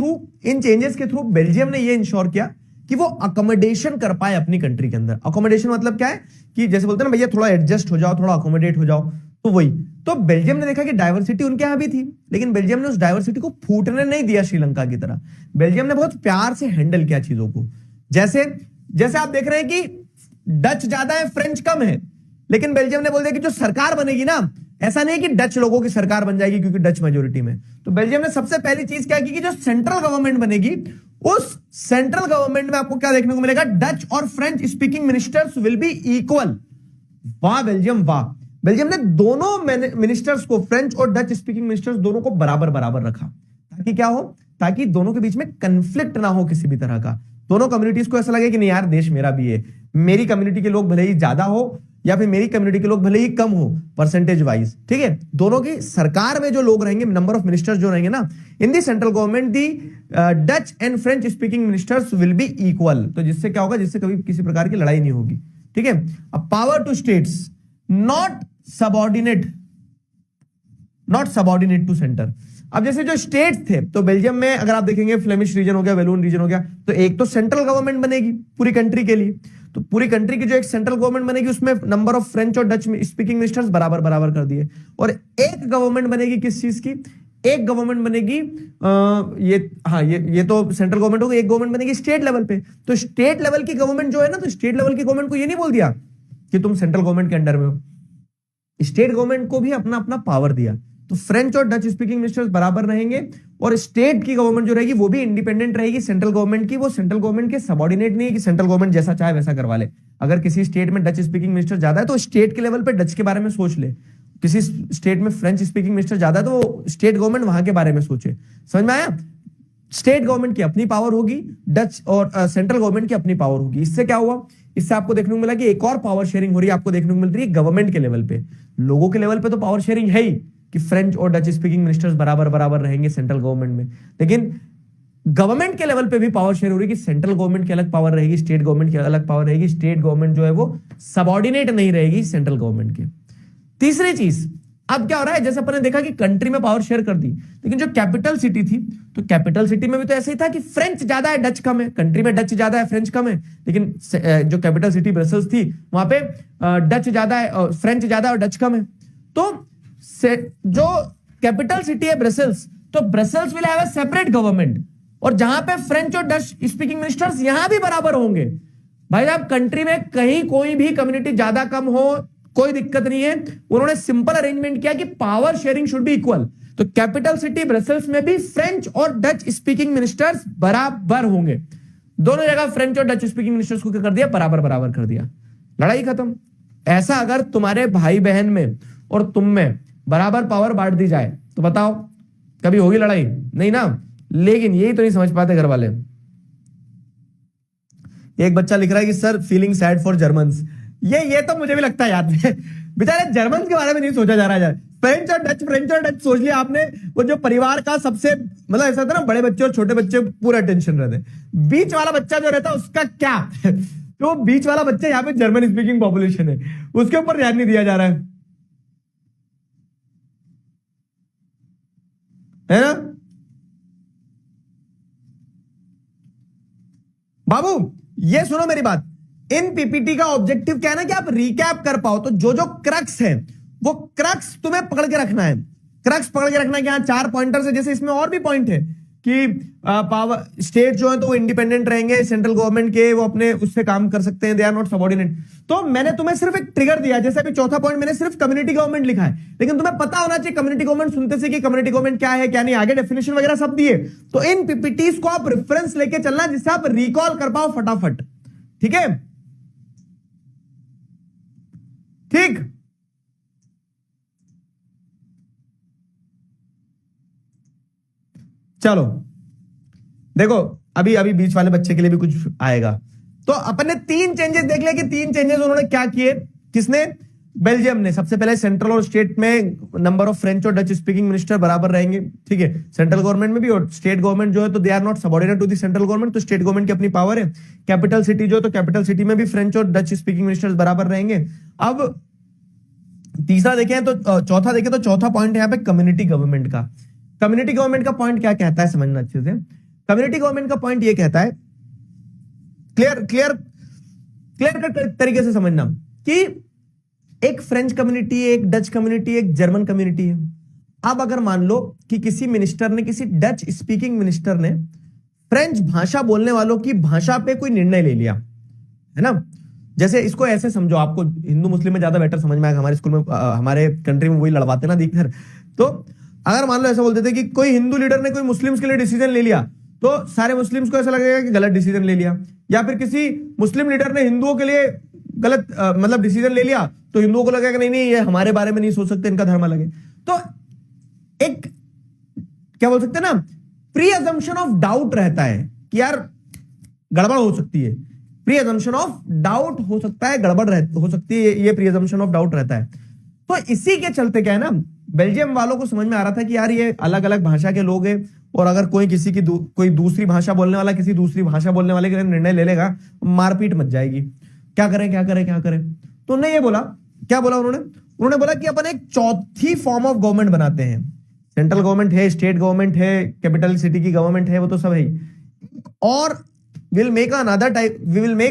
थ्रू बेल्जियम ने ये इंश्योर किया कि वो अकोमोडेशन कर पाए अपनी कंट्री के अंदर। अकोमोडेशन मतलब क्या है कि जैसे बोलते हैं ना भैया थोड़ा एडजस्ट हो जाओ, थोड़ा अकोमोडेट हो जाओ, तो वही। तो बेल्जियम ने देखा कि डाइवर्सिटी उनके यहां भी थी, लेकिन बेल्जियम ने उस डाइवर्सिटी को फूटने नहीं दिया श्रीलंका की तरह। बेल्जियम ने बहुत प्यार से हैंडल किया चीजों को। जैसे जैसे आप देख रहे हैं कि डच ज्यादा है, फ्रेंच कम है, लेकिन बेल्जियम ने बोल दिया कि जो सरकार बनेगी ना, ऐसा नहीं कि डच लोगों की सरकार बन जाएगी क्योंकि डच मेजोरिटी में। तो बेल्जियम ने सबसे पहली चीज क्या की कि जो सेंट्रल गवर्नमेंट बनेगी, उस सेंट्रल गवर्नमेंट में आपको क्या देखने को मिलेगा, डच और French speaking ministers will be equal. वाह बेल्जियम वाह। बेल्जियम ने दोनों मिनिस्टर्स को, फ्रेंच और डच स्पीकिंग मिनिस्टर्स दोनों को बराबर बराबर रखा, ताकि क्या हो, ताकि दोनों के बीच में कंफ्लिक्ट ना हो किसी भी तरह का। दोनों कम्युनिटीज को ऐसा लगे कि नहीं यार देश मेरा भी है, मेरी कम्युनिटी के लोग भले ही ज्यादा हो या फिर मेरी कम्युनिटी के लोग भले ही कम हो परसेंटेज वाइज, ठीक है। दोनों की सरकार में जो लोग रहेंगे, नंबर ऑफ मिनिस्टर्स जो रहेंगे ना in the central government, the Dutch and French speaking ministers will be equal. तो जिससे क्या होगा, जिससे कभी किसी प्रकार की लड़ाई नहीं होगी, ठीक है। अब power to states, not subordinate to centre. अब जैसे जो स्टेट्स थे, तो बेल्जियम में अगर आप देखेंगे फ्लेमिश रीजन हो गया, वेलून रीजन हो गया, तो एक तो सेंट्रल गवर्नमेंट बनेगी पूरी कंट्री के लिए। तो पूरी कंट्री की जो एक सेंट्रल गवर्नमेंट बनेगी उसमें नंबर ऑफ फ्रेंच और डच स्पीकिंग मिनिस्टर्स बराबर बराबर कर दिए। और एक गवर्नमेंट बनेगी किस चीज की, एक गवर्नमेंट बनेगी ये तो सेंट्रल गवर्नमेंट होगी, एक गवर्नमेंट बनेगी स्टेट लेवल पे। तो स्टेट लेवल की गवर्नमेंट जो है ना, तो स्टेट लेवल की गवर्नमेंट को ये नहीं बोल दिया कि तुम सेंट्रल गवर्नमेंट के अंडर में हो, स्टेट गवर्नमेंट को भी अपना अपना पावर दिया। तो फ्रेंच और डच स्पीकिंग मिनिस्टर्स बराबर रहेंगे, और स्टेट की गवर्नमेंट जो रहेगी वो भी इंडिपेंडेंट रहेगी सेंट्रल गवर्नमेंट की। वो सेंट्रल गवर्नमेंट के सबऑर्डिनेट नहीं है कि सेंट्रल गवर्नमेंट जैसा चाहे वैसा करवा ले। अगर किसी स्टेट में डच स्पीकिंग मिनिस्टर ज्यादा है तो स्टेट के लेवल पे डच के बारे में सोच ले, किसी स्टेट में फ्रेंच स्पीकिंग मिनिस्टर ज्यादा है तो स्टेट गवर्नमेंट वहां के बारे में सोचे। समझ में आया? स्टेट गवर्नमेंट की अपनी पावर होगी, डच और सेंट्रल गवर्नमेंट की अपनी पावर होगी। इससे क्या हुआ, इससे आपको देखने को मिला कि एक और पावर शेयरिंग हो रही है, आपको देखने को मिल रही है गवर्नमेंट के लेवल पे। लोगों के लेवल पे तो पावर शेयरिंग है ही कि फ्रेंच और डच स्पीकिंग मिनिस्टर्स बराबर बराबर रहेंगे सेंट्रल गवर्नमेंट में, लेकिन गवर्नमेंट के लेवल पे भी पावर शेयर हो रही है कि सेंट्रल गवर्नमेंट की अलग पावर रहेगी, स्टेट गवर्नमेंट की अलग पावर रहेगी। स्टेट गवर्नमेंट जो है वो सबऑर्डिनेट नहीं रहेगी सेंट्रल गवर्नमेंट के। तीसरी चीज, अब क्या हो रहा है, जैसे अपन ने देखा कि कंट्री में पावर शेयर कर दी, लेकिन जो कैपिटल सिटी थी, तो कैपिटल सिटी में भी तो ऐसे ही था कि फ्रेंच ज्यादा है डच कम है। कंट्री में डच ज्यादा है फ्रेंच कम है, लेकिन जो कैपिटल सिटी ब्रसेल्स थी वहां पे डच ज्यादा है, फ्रेंच ज्यादा है और डच कम है। तो जो कैपिटल सिटी है ब्रसेल्स, तो Brussels will have a separate government, और जहां पे फ्रेंच और डच स्पीकिंग मिनिस्टर्स यहां भी बराबर होंगे। भाई साहब कंट्री में कहीं कोई भी कम्युनिटी ज्यादा कम हो कोई दिक्कत नहीं है, उन्होंने सिंपल अरेंजमेंट किया कि power sharing should be equal. तो कैपिटल सिटी ब्रसेल्स में भी फ्रेंच और डच स्पीकिंग मिनिस्टर्स बराबर होंगे। दोनों जगह फ्रेंच और डच स्पीकिंग मिनिस्टर्स को क्या कर दिया, बराबर बराबर कर दिया, लड़ाई खत्म। ऐसा अगर तुम्हारे भाई बहन में और तुम में बराबर पावर बांट दी जाए तो बताओ कभी होगी लड़ाई? नहीं ना। लेकिन यही तो नहीं समझ पाते घर वाले। एक बच्चा लिख रहा है कि sir feeling sad for Germans. ये तो मुझे भी लगता है याद है, बेचारे जर्मन के बारे में नहीं सोचा जा रहा है। फ्रेंच और डच सोच लिया आपने, वो जो परिवार का सबसे मतलब ऐसा था ना, बड़े बच्चे और छोटे बच्चे पूरा टेंशन रहते, बीच वाला बच्चा जो रहता है उसका क्या तो बीच वाला बच्चा यहाँ पे जर्मन स्पीकिंग पॉपुलेशन है, उसके ऊपर ध्यान नहीं दिया जा रहा है ना बाबू? ये सुनो मेरी बात, इन पीपीटी का ऑब्जेक्टिव क्या है ना कि आप रिकैप कर पाओ। तो जो जो क्रक्स है वो क्रक्स तुम्हें पकड़ के रखना है, क्रक्स पकड़ के रखना है कि यहां 4 पॉइंटर्स है, जैसे इसमें और भी पॉइंट है कि पावर स्टेट जो है तो वो इंडिपेंडेंट रहेंगे सेंट्रल गवर्नमेंट के, वो अपने उससे काम कर सकते हैं, दे आर नॉट सबऑर्डिनेट। तो मैंने तुम्हें सिर्फ एक ट्रिगर दिया, जैसे अभी चौथा पॉइंट मैंने सिर्फ कम्युनिटी गवर्नमेंट लिखा है, लेकिन तुम्हें पता होना चाहिए कम्युनिटी गवर्नमेंट सुनते से कि कम्युनिटी गवर्नमेंट क्या है क्या नहीं, आगे डेफिनेशन वगैरह सब दिए। तो इन पीपीटीज को आप रेफरेंस लेके चलना जिससे आप रिकॉल कर पाओ फटाफट, ठीक है? ठीक, चलो देखो, अभी अभी बीच वाले बच्चे के लिए भी कुछ आएगा। तो अपन ने 3 चेंजेस देख लिया कि 3 चेंजेस उन्होंने क्या किए, किसने? बेल्जियम ने। सबसे पहले सेंट्रल और स्टेट में नंबर ऑफ फ्रेंच और डच स्पीकिंग मिनिस्टर बराबर रहेंगे, ठीक है, सेंट्रल गवर्नमेंट में भी, और स्टेट गवर्नमेंट जो है तो they are not subordinate to the central government, तो स्टेट गवर्नमेंट की अपनी पावर है। कैपिटल सिटी जो है तो कैपिटल सिटी में भी फ्रेंच और डच स्पीकिंग मिनिस्टर्स बराबर रहेंगे। अब तीसरा देखें तो चौथा देखें तो चौथा पॉइंट यहां पे कम्युनिटी गवर्नमेंट का। कम्युनिटी गवर्नमेंट का पॉइंट क्या कहता है समझना अच्छे से। कम्युनिटी गवर्नमेंट का पॉइंट ये कहता है, क्लियर क्लियर क्लियर तरीके से समझना, कि एक फ्रेंच कम्युनिटी, एक डच कम्युनिटी, एक जर्मन कम्युनिटी है। अब अगर मान लो कि किसी मिनिस्टर ने, किसी डच स्पीकिंग मिनिस्टर ने फ्रेंच भाषा बोलने वालों की भाषा पे कोई निर्णय ले लिया, है ना? जैसे इसको ऐसे समझो, आपको हिंदू मुस्लिम में ज्यादा बेटर समझ में आएगा, हमारे स्कूल में हमारे कंट्री में वही लड़वाते ना देखकर। तो अगर मान लो ऐसा बोलते थे कि कोई हिंदू लीडर ने कोई मुस्लिम्स के लिए डिसीजन ले लिया, तो सारे मुस्लिम्स को ऐसा लगेगा कि गलत डिसीजन ले लिया, या फिर किसी मुस्लिम लीडर ने हिंदुओं के लिए गलत मतलब डिसीजन ले लिया, तो हिंदुओं को लगेगा नहीं नहीं ये हमारे बारे में नहीं सोच सकते, इनका धर्म अलग है। तो एक क्या बोल सकते हैं ना, प्री अजम्पशन ऑफ डाउट रहता है कि यार गड़बड़ हो सकती है, प्री अजम्पशन ऑफ डाउट हो सकता है, गड़बड़ हो सकती है, ये प्री अजम्पशन ऑफ डाउट रहता है। तो इसी के चलते क्या है ना, बेल्जियम वालों को समझ में आ रहा था कि यार ये अलग अलग भाषा के लोग हैं, और अगर कोई किसी की कोई दूसरी भाषा बोलने वाला किसी दूसरी भाषा बोलने वाले के लिए निर्णय ले लेगा, मारपीट मच जाएगी, क्या करें क्या करें क्या करें। तो उन्होंने ये बोला, क्या बोला उन्होंने बोला कि अपन एक चौथी फॉर्म ऑफ गवर्नमेंट बनाते हैं। सेंट्रल गवर्नमेंट है, स्टेट गवर्नमेंट है, कैपिटल सिटी की गवर्नमेंट है, वो तो सब है, और we will make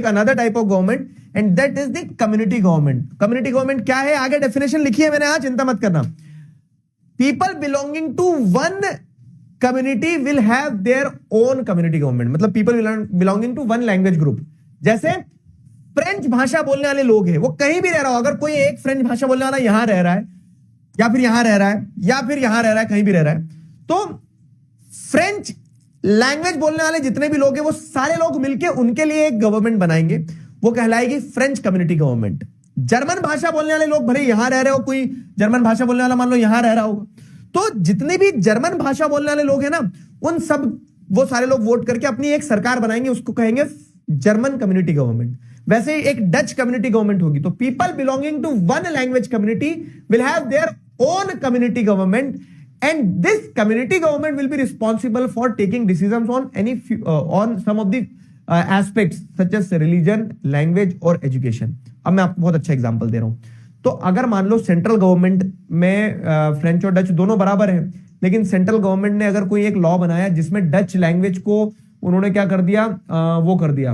another type of government, and that is the community government. Community government क्या है, आगे डेफिनेशन लिखी है मैंने, आज चिंता मत करना। People belonging to one community will have their own community government, मतलब people belonging to one language group। जैसे फ्रेंच भाषा बोलने वाले लोग हैं, वो कहीं भी रह रहा हो, अगर कोई एक फ्रेंच भाषा बोलने वाला यहां रह रहा है, या फिर यहां रह रहा है, या फिर यहां रह रहा है, कहीं भी रह रहा है, तो फ्रेंच लैंग्वेज बोलने वाले जितने भी लोग हैं वो सारे लोग मिलके उनके लिए एक गवर्नमेंट बनाएंगे, वो कहलाएगी फ्रेंच कम्युनिटी गवर्नमेंट। जर्मन भाषा बोलने वाले लोग भले यहां रह रहे हो, कोई जर्मन भाषा बोलने वाला मान लो यहां रह रहा होगा, तो जितने भी जर्मन भाषा बोलने वाले लोग हैं ना, उन सब वो सारे लोग वोट करके अपनी एक सरकार बनाएंगे, उसको कहेंगे जर्मन कम्युनिटी गवर्नमेंट। वैसे ही एक डच कम्युनिटी गवर्नमेंट होगी, तो people belonging to one language community will have their own community government, and this community government will be responsible for taking decisions on on some of the aspects such as religion, language और education। अब मैं आपको बहुत अच्छा example दे रहा हूं। तो अगर मान लो सेंट्रल गवर्नमेंट में फ्रेंच और डच दोनों बराबर हैं, लेकिन सेंट्रल गवर्नमेंट ने अगर कोई एक लॉ बनाया जिसमें डच लैंग्वेज को उन्होंने क्या कर दिया, वो कर दिया,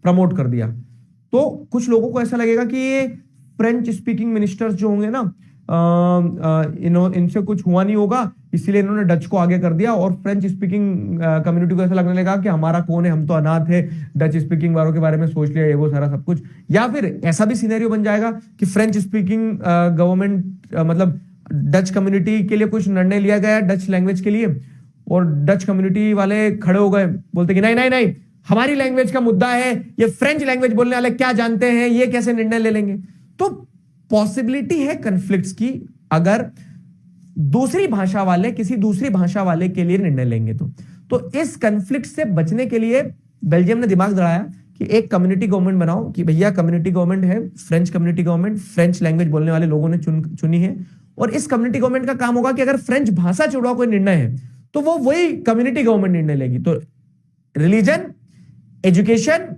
प्रमोट कर दिया, तो कुछ लोगों को ऐसा लगेगा कि ये फ्रेंच स्पीकिंग मिनिस्टर्स जो होंगे ना, इनसे कुछ हुआ नहीं होगा, इसीलिए इन्होंने डच को आगे कर दिया, और फ्रेंच स्पीकिंग कम्युनिटी को ऐसा लगने लगा कि हमारा कौन है, हम तो अनाथ है, डच स्पीकिंग वालों के बारे में सोच लिया, ये वो सारा सब कुछ। या फिर ऐसा भी सिनेरियो बन जाएगा कि फ्रेंच स्पीकिंग गवर्नमेंट मतलब डच कम्युनिटी के लिए कुछ निर्णय लिया गया डच लैंग्वेज के लिए, और डच कम्युनिटी वाले खड़े हो गए, बोलते कि नहीं नहीं नहीं, हमारी लैंग्वेज का मुद्दा है, ये फ्रेंच लैंग्वेज बोलने वाले क्या जानते हैं, ये कैसे निर्णय ले लेंगे। तो पॉसिबिलिटी है कन्फ्लिक्ट्स की, अगर दूसरी भाषा वाले किसी दूसरी भाषा वाले के लिए निर्णय लेंगे तो इस कन्फ्लिक्ट से बचने के लिए बेल्जियम ने दिमाग दौड़ाया कि एक कम्युनिटी गवर्नमेंट बनाओ, कि भैया कम्युनिटी गवर्नमेंट है, French community government, French language बोलने वाले लोगों ने चुनी है, और इस कम्युनिटी गवर्नमेंट का काम होगा कि अगर फ्रेंच भाषा से जुड़ा कोई निर्णय है तो वो वही कम्युनिटी गवर्नमेंट निर्णय लेगी। तो रिलीजन, एजुकेशन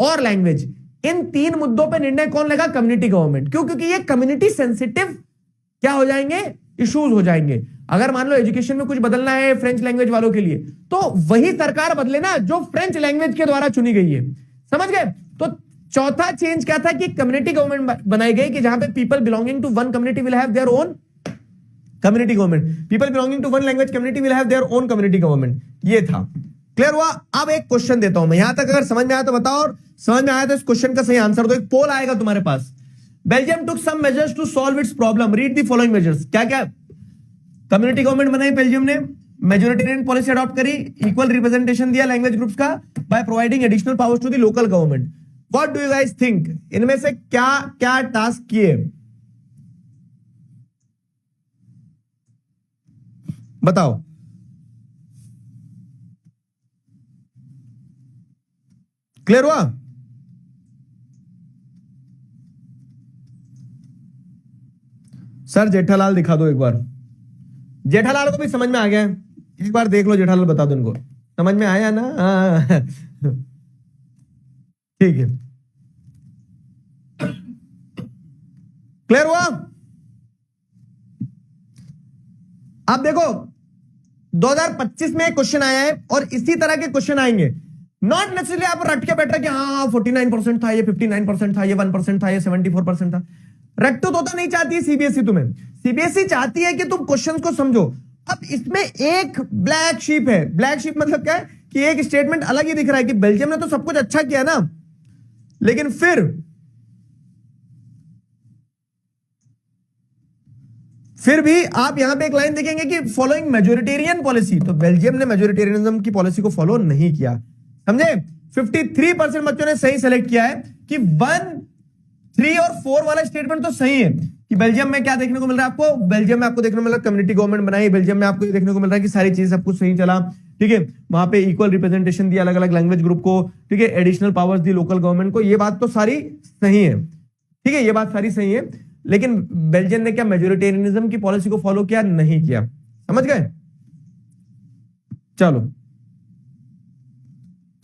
और लैंग्वेज, इन 3 मुद्दों पे निर्णय कौन लेगा, कम्युनिटी गवर्नमेंट। क्यों? क्योंकि ये कम्युनिटी सेंसिटिव क्या हो जाएंगे, इश्यूज हो जाएंगे। अगर मान लो एजुकेशन में कुछ बदलना है फ्रेंच लैंग्वेज वालों के लिए, तो वही सरकार बदले ना जो फ्रेंच लैंग्वेज के द्वारा चुनी गई है, समझ गए। तो चौथा चेंज क्या था कि कम्युनिटी गवर्नमेंट बनाई गई, कि जहां पे people belonging to one community will have their own community government, people belonging to one language community will have their own community government, ये था। क्लियर हुआ? अब एक क्वेश्चन देता हूं मैं, यहां तक अगर समझ में आया तो बताओ, और समझ में आया तो इस क्वेश्चन का सही आंसर दो। एक पोल आएगा तुम्हारे पास, Belgium took some measures to solve its problem, read the following measures. क्या क्या कम्युनिटी गवर्नमेंट बनाई बेल्जियम ने, मेजोरिटेरियन पॉलिसी अडॉप्ट करी, इक्वल रिप्रेजेंटेशन दिया लैंग्वेज ग्रुप्स का, by providing additional powers to the local government. What do you guys think, इनमें से क्या क्या टास्क किए, बताओ। क्लियर हुआ? सर जेठालाल दिखा दो एक बार, जेठालाल को भी समझ में आ गया है, एक बार देख लो जेठालाल, बता दो इनको समझ में आया ना? ठीक है, क्लियर हुआ? अब देखो 2025 में क्वेश्चन आया है और इसी तरह के क्वेश्चन आएंगे। नॉट नेसेसरली आप रट के बैठ रहे कि हाँ 49% था, ये 59% था, ये 1% था, ये 74% था। रट्टू तोता नहीं चाहती है सीबीएसई तुम्हें, सीबीएसई चाहती है कि तुम क्वेश्चंस को समझो। अब इसमें एक ब्लैक शीप है, ब्लैक शीप मतलब क्या है कि एक स्टेटमेंट अलग ही दिख रहा है कि बेल्जियम ने तो सब कुछ अच्छा किया ना, लेकिन फिर भी आप यहां पे एक लाइन देखेंगे कि फॉलोइंग मेजोरिटेरियन पॉलिसी, तो बेल्जियम ने मेजोरिटेरियनिज्म की पॉलिसी को फॉलो नहीं किया, समझे? 53% बच्चों ने सही सेलेक्ट किया है कि 1, 3 और 4 वाला स्टेटमेंट तो सही है कि बेल्जियम में क्या देखने को मिल रहा है आपको, बेल्जियम में आपको देखने को मिल रहा है कम्युनिटी गवर्नमेंट बनाई, बेल्जियम में आपको ये देखने को मिल रहा है कि सारी चीज सब कुछ सही चला, ठीक है, वहां पे इक्वल रिप्रेजेंटेशन दिया अलग अलग लैंग्वेज ग्रुप को, ठीक है, एडिशनल पावर्स दी लोकल गवर्नमेंट को, ये बात तो सारी सही है, ठीक है, ये बात सारी सही है। लेकिन बेल्जियम ने क्या मेजोरिटेरियनिज्म की पॉलिसी को फॉलो किया? नहीं किया, समझ गए? चलो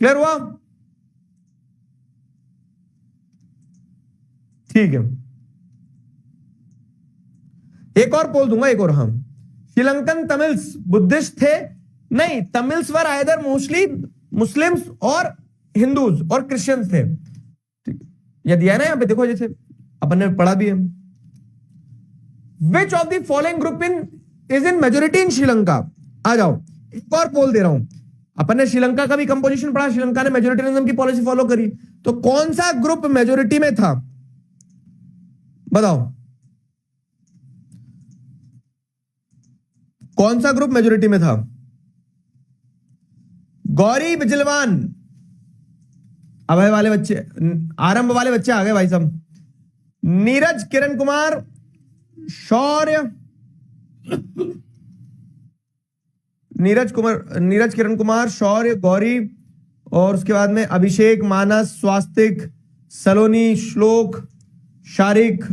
क्लियर हुआ? ठीक है, एक और पोल दूंगा, एक और। हम श्रीलंकन तमिल्स बुद्धिस्ट थे? नहीं, Tamils were either mostly Muslims और हिंदूज और क्रिश्चियंस थे। यह दिया ना यहां पे, देखो जैसे अपन ने पढ़ा भी है। Which of the following group is in majority in Sri Lanka? आ जाओ, एक और पोल दे रहा हूं। अपन ने श्रीलंका का भी कंपोजिशन पढ़ा, श्रीलंका ने मेजोरिटेरियनिज्म की पॉलिसी फॉलो करी, तो कौन सा ग्रुप मेजोरिटी में था बताओ, कौन सा ग्रुप मेजोरिटी में था? गौरी बिजलवान, अभय वाले बच्चे, आरंभ वाले बच्चे आ गए भाई साहब, नीरज किरण कुमार शौर्य, नीरज किरण कुमार शौर्य गौरी, और उसके बाद में अभिषेक, मानस, स्वास्तिक, सलोनी, श्लोक, शारिक,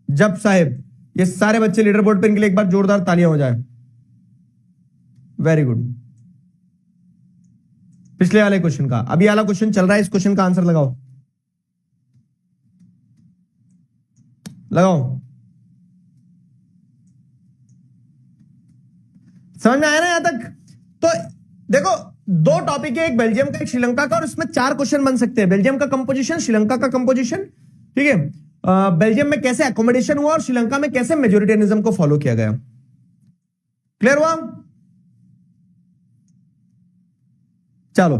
जब साहेब, ये सारे बच्चे लीडर बोर्ड पे, इनके लिए एक बार जोरदार तालियां हो जाए। Very good. पिछले वाले क्वेश्चन का, अभी वाला क्वेश्चन चल रहा है, इस क्वेश्चन का आंसर लगाओ, लगाओ। समझ में आया ना यहां तक? तो देखो, 2 टॉपिक है, एक बेल्जियम का एक श्रीलंका का, और इसमें 4 क्वेश्चन बन सकते हैं। बेल्जियम का कंपोजिशन, श्रीलंका का कंपोजिशन, ठीक है, बेल्जियम में कैसे अकोमोडेशन हुआ और श्रीलंका में कैसे मेजोरिटेरियनिज्म को फॉलो किया गया। क्लियर हुआ? चलो,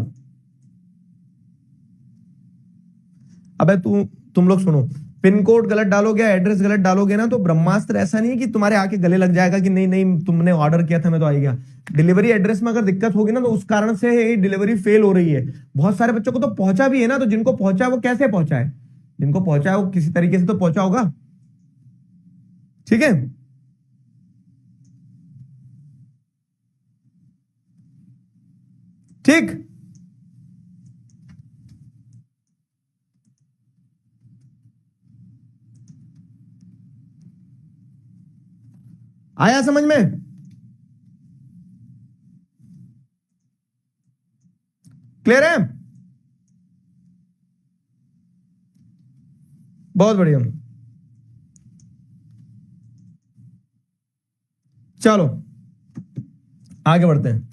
अबे तुम लोग सुनो, पिन कोड गलत डालोगे, एड्रेस गलत डालोगे ना, तो ब्रह्मास्त्र ऐसा नहीं है कि तुम्हारे आके गले लग जाएगा कि नहीं नहीं तुमने ऑर्डर किया था मैं तो आ गया। डिलीवरी एड्रेस में अगर दिक्कत होगी ना, तो उस कारण से डिलीवरी फेल हो रही है। बहुत सारे बच्चों को तो पहुंचा भी है ना, तो जिनको पहुंचा है वो कैसे पहुंचा है? जिनको पहुंचा है वो किसी तरीके से तो पहुंचा होगा, ठीक है? ठीक, आया समझ में? क्लियर है? बहुत बढ़िया। चलो आगे बढ़ते हैं।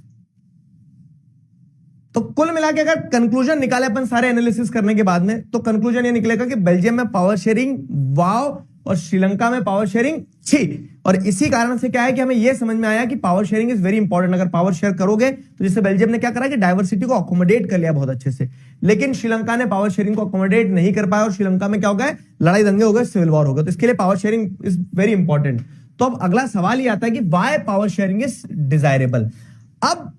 तो कुल मिला के अगर कंक्लूजन निकाले अपन सारे एनालिसिस करने के बाद में, तो कंक्लूजन ये निकलेगा कि बेल्जियम में पावर शेयरिंग वाव और श्रीलंका में पावर शेयरिंग छी। और इसी कारण से क्या है कि हमें यह समझ में आया कि power sharing is very important. अगर पावर शेयर करोगे तो जैसे बेल्जियम ने क्या करा कि डाइवर्सिटी को अकोमोडेट कर लिया बहुत अच्छे से, लेकिन श्रीलंका ने पावर शेयरिंग को अकोमोडेट नहीं कर पाया और श्रीलंका में क्या हो गया, लड़ाई दंगे हो गए, सिविल वॉर हो गया। तो इसके लिए power sharing is very important. तो अब अगला सवाल ये आता है कि why power sharing is desirable. अब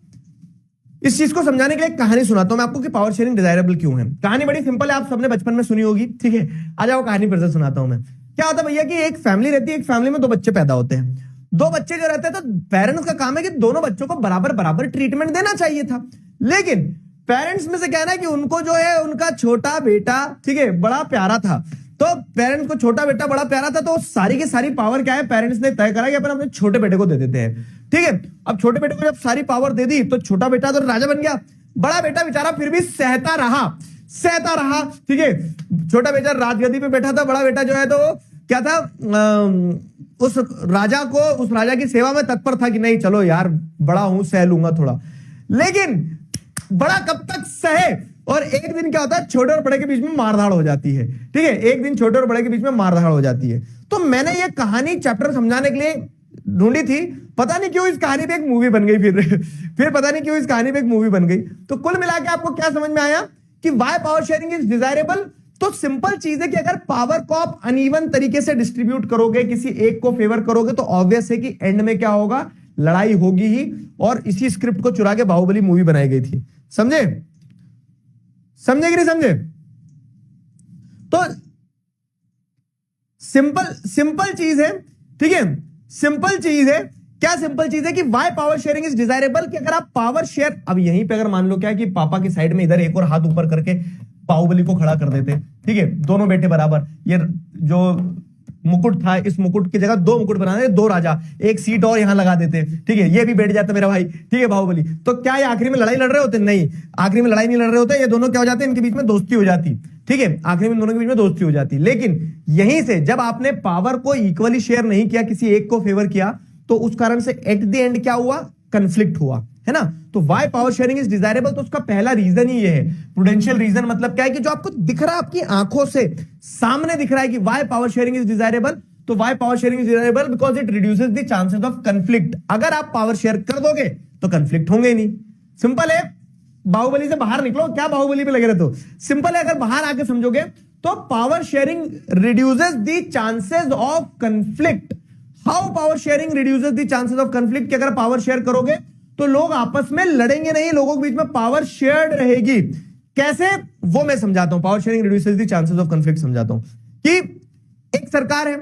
इस चीज को समझाने के लिए कहानी सुनाता हूं मैं आपको कि पावर शेयरिंग डिजायरेबल क्यों है। कहानी बड़ी सिंपल है, आप सबने बचपन में सुनी होगी, ठीक है। आ जाओ कहानी फिर से सुनाता हूं मैं। क्या होता है भैया कि एक फैमिली रहती है, एक फैमिली में दो बच्चे पैदा होते हैं। दो बच्चे जो रहते हैं तो पेरेंट्स का काम है कि दोनों बच्चों को बराबर बराबर ट्रीटमेंट देना चाहिए था, लेकिन पेरेंट्स में से कहना है कि उनको जो है उनका छोटा बेटा, ठीक है, बड़ा प्यारा था। तो पेरेंट्स को छोटा बेटा बड़ा प्यारा था, तो सारी की सारी पावर क्या है, पेरेंट्स ने तय करा कि अपन अपने छोटे बेटे को दे देते हैं, ठीक है। अब छोटे बेटे को जब सारी पावर दे दी तो छोटा बेटा तो राजा बन गया, बड़ा बेटा बेचारा फिर भी सहता रहा, ठीक है। छोटा बेटा राजगद्दी पे बैठा था, बड़ा बेटा जो है तो क्या था, उस राजा की सेवा में तत्पर था कि नहीं चलो यार बड़ा हूं, सह लूंगा थोड़ा। लेकिन बड़ा कब तक सहे, और एक दिन क्या होता है, छोटे और बड़े के बीच में मारधाड़ हो जाती है, ठीक है। एक दिन छोटे और बड़े के बीच में मारधाड़ हो जाती है। तो मैंने ये कहानी चैप्टर समझाने के लिए ढूंढी थी, पता नहीं क्यों इस कहानी पे एक मूवी बन गई, फिर पता नहीं क्यों इस कहानी पे एक मूवी बन गई। तो कुल मिला के आपको क्या समझ में आया कि why power sharing is desirable. तो सिंपल चीज है कि अगर पावर को आप अनइवन तरीके से डिस्ट्रीब्यूट करोगे, किसी एक को फेवर करोगे, तो ऑब्वियस है कि एंड में क्या होगा, लड़ाई होगी ही। और इसी स्क्रिप्ट को चुरा के बाहुबली मूवी बनाई गई थी। समझे कि नहीं समझे? तो सिंपल चीज है, ठीक है, सिंपल चीज है। क्या सिंपल चीज है कि why power sharing is desirable, कि अगर आप पावर शेयर, अब यहीं पे अगर मान लो क्या है कि पापा की साइड में इधर एक और हाथ ऊपर करके बाहुबली को खड़ा कर देते, ठीक है, दोनों बेटे बराबर, ये जो मुकुट था इस मुकुट की जगह दो मुकुट बना देते, दो राजा, एक सीट और यहां लगा देते, ठीक है, ये भी बैठ जाता मेरा भाई, ठीक है, बाहुबली। तो क्या ये आखिरी में लड़ाई लड़ रहे होते? नहीं, आखिरी में लड़ाई नहीं लड़ रहे होते, ये दोनों क्या हो जाते, इनके बीच में दोस्ती हो जाती, ठीक है, आखिरी में दोनों के बीच में दोस्ती हो जाती। लेकिन यहीं से जब आपने पावर को इक्वली शेयर नहीं किया, किसी एक को फेवर किया, तो उस कारण से एट द एंड क्या हुआ, कंफ्लिक्ट हुआ, है ना। तो why power sharing is desirable, तो उसका पहला रीजन ही ये है, प्रूडेंशियल रीजन। मतलब क्या है कि जो आपको दिख रहा है, आपकी आंखों से सामने दिख रहा है कि why power sharing is desirable. तो why power sharing is desirable because it reduces the chances of conflict. अगर आप पावर शेयर कर दोगे तो कंफ्लिक्ट होंगे ही नहीं। सिंपल है, बाहुबली से बाहर निकलो, क्या बाहुबली पे लगे रहते हो? सिंपल है, अगर बाहर आके समझोगे तो power sharing reduces the chances of conflict. How power sharing reduces the chances of conflict, कि अगर पावर शेयर करोगे तो लोग आपस में लड़ेंगे नहीं, लोगों के बीच में पावर शेयर्ड रहेगी। कैसे, वो मैं समझाता हूं। Power sharing reduces the chances of conflict समझाता हूं कि एक सरकार है,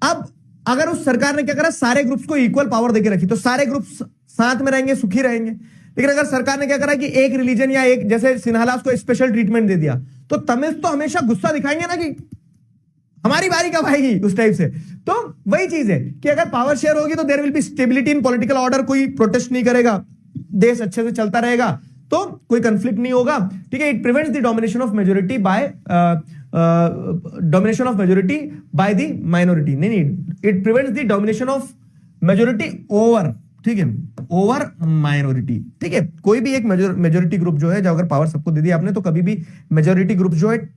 अब अगर उस सरकार ने क्या करा, सारे ग्रुप्स को इक्वल पावर देके रखी, तो सारे ग्रुप्स साथ में रहेंगे, सुखी रहेंगे। लेकिन अगर सरकार ने क्या करा कि एक रिलीजन या एक, जैसे सिन्हालास को स्पेशल ट्रीटमेंट दे दिया, तो तमिल तो हमेशा गुस्सा दिखाएंगे ना कि हमारी बारी कब आएगी, उस टाइप से। तो वही चीज है कि अगर पावर शेयर होगी तो there will be stability in political order, कोई प्रोटेस्ट नहीं करेगा, देश अच्छे से चलता रहेगा, तो कोई कंफ्लिक्ट नहीं होगा, ठीक है। It prevents the domination of majority by the minority. नहीं, it prevents the domination of majority over, ठीक है, ओवर माइनॉरिटी, ठीक है। कोई भी एक मेजोरिटी ग्रुप जो है, जो अगर पावर सबको दे दी आपने, तो कभी भी मेजोरिटी ग्रुप जो है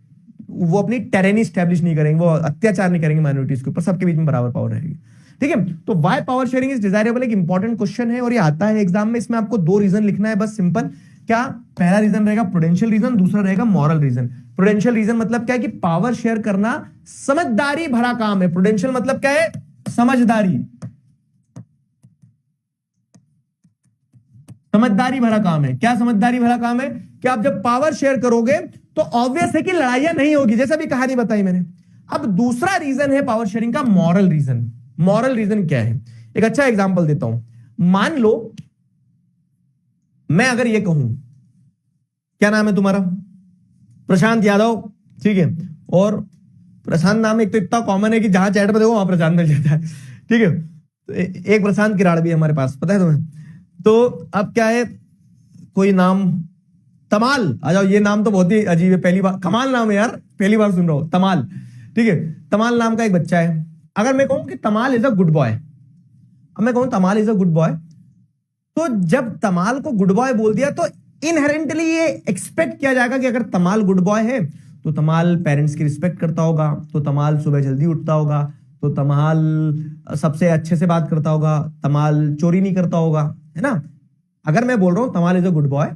वो अपनी टेरेनी स्टैब्लिश नहीं करेंगे, वो अत्याचार नहीं करेंगे माइनॉरिटीज के ऊपर, सबके बीच में बराबर पावर रहेगी, ठीक है। तो why power sharing is desirable एक इंपॉर्टेंट क्वेश्चन है और ये आता है एग्जाम में। इसमें आपको दो रीजन लिखना है बस, सिंपल। क्या, पहला रीजन रहेगा प्रूडेंशियल रीजन, दूसरा रहेगा मॉरल रीजन। प्रूडेंशियल रीजन मतलब क्या है कि पावर शेयर करना समझदारी भरा काम है। प्रूडेंशियल मतलब क्या है, समझदारी भरा काम है। क्या समझदारी भरा काम है कि आप जब पावर शेयर करोगे तो ऑब्वियस है कि लड़ाइयां नहीं होगी, जैसा भी कहानी बताई मैंने। अब दूसरा रीजन है पावर शेयरिंग का मॉरल रीजन। मॉरल रीजन क्या है, एक अच्छा एग्जांपल देता हूं। मान लो मैं अगर ये कहूं, क्या नाम है तुम्हारा, प्रशांत यादव, ठीक है, और प्रशांत नाम एक तो इतना कॉमन है कि जहां चैट पे देखो वहां प्रशांत मिल जाता है, ठीक है। तो एक प्रशांत किराड़ भी है हमारे पास, पता है तुम्हें। तो अब क्या है, कोई नाम तमाल, आ जाओ, ये नाम तो बहुत ही अजीब है, पहली बार, कमाल नाम है यार, पहली बार सुन रहा हूं, तमाल, ठीक है। तमाल नाम का एक बच्चा है। अगर मैं कहूं कि तमाल इज अ गुड बॉय, अब मैं कहूं तमाल इज अ गुड बॉय, तो जब तमाल को गुड बॉय बोल दिया तो इनहेरेंटली ये एक्सपेक्ट किया जाएगा कि अगर तमाल गुड बॉय है तो तमाल पेरेंट्स की रिस्पेक्ट करता होगा, तो तमाल सुबह जल्दी उठता होगा, तो तो तमाल सबसे अच्छे से बात करता होगा, तमाल चोरी नहीं करता होगा, है ना। अगर मैं बोल रहा हूं तमाल इज अ गुड बॉय,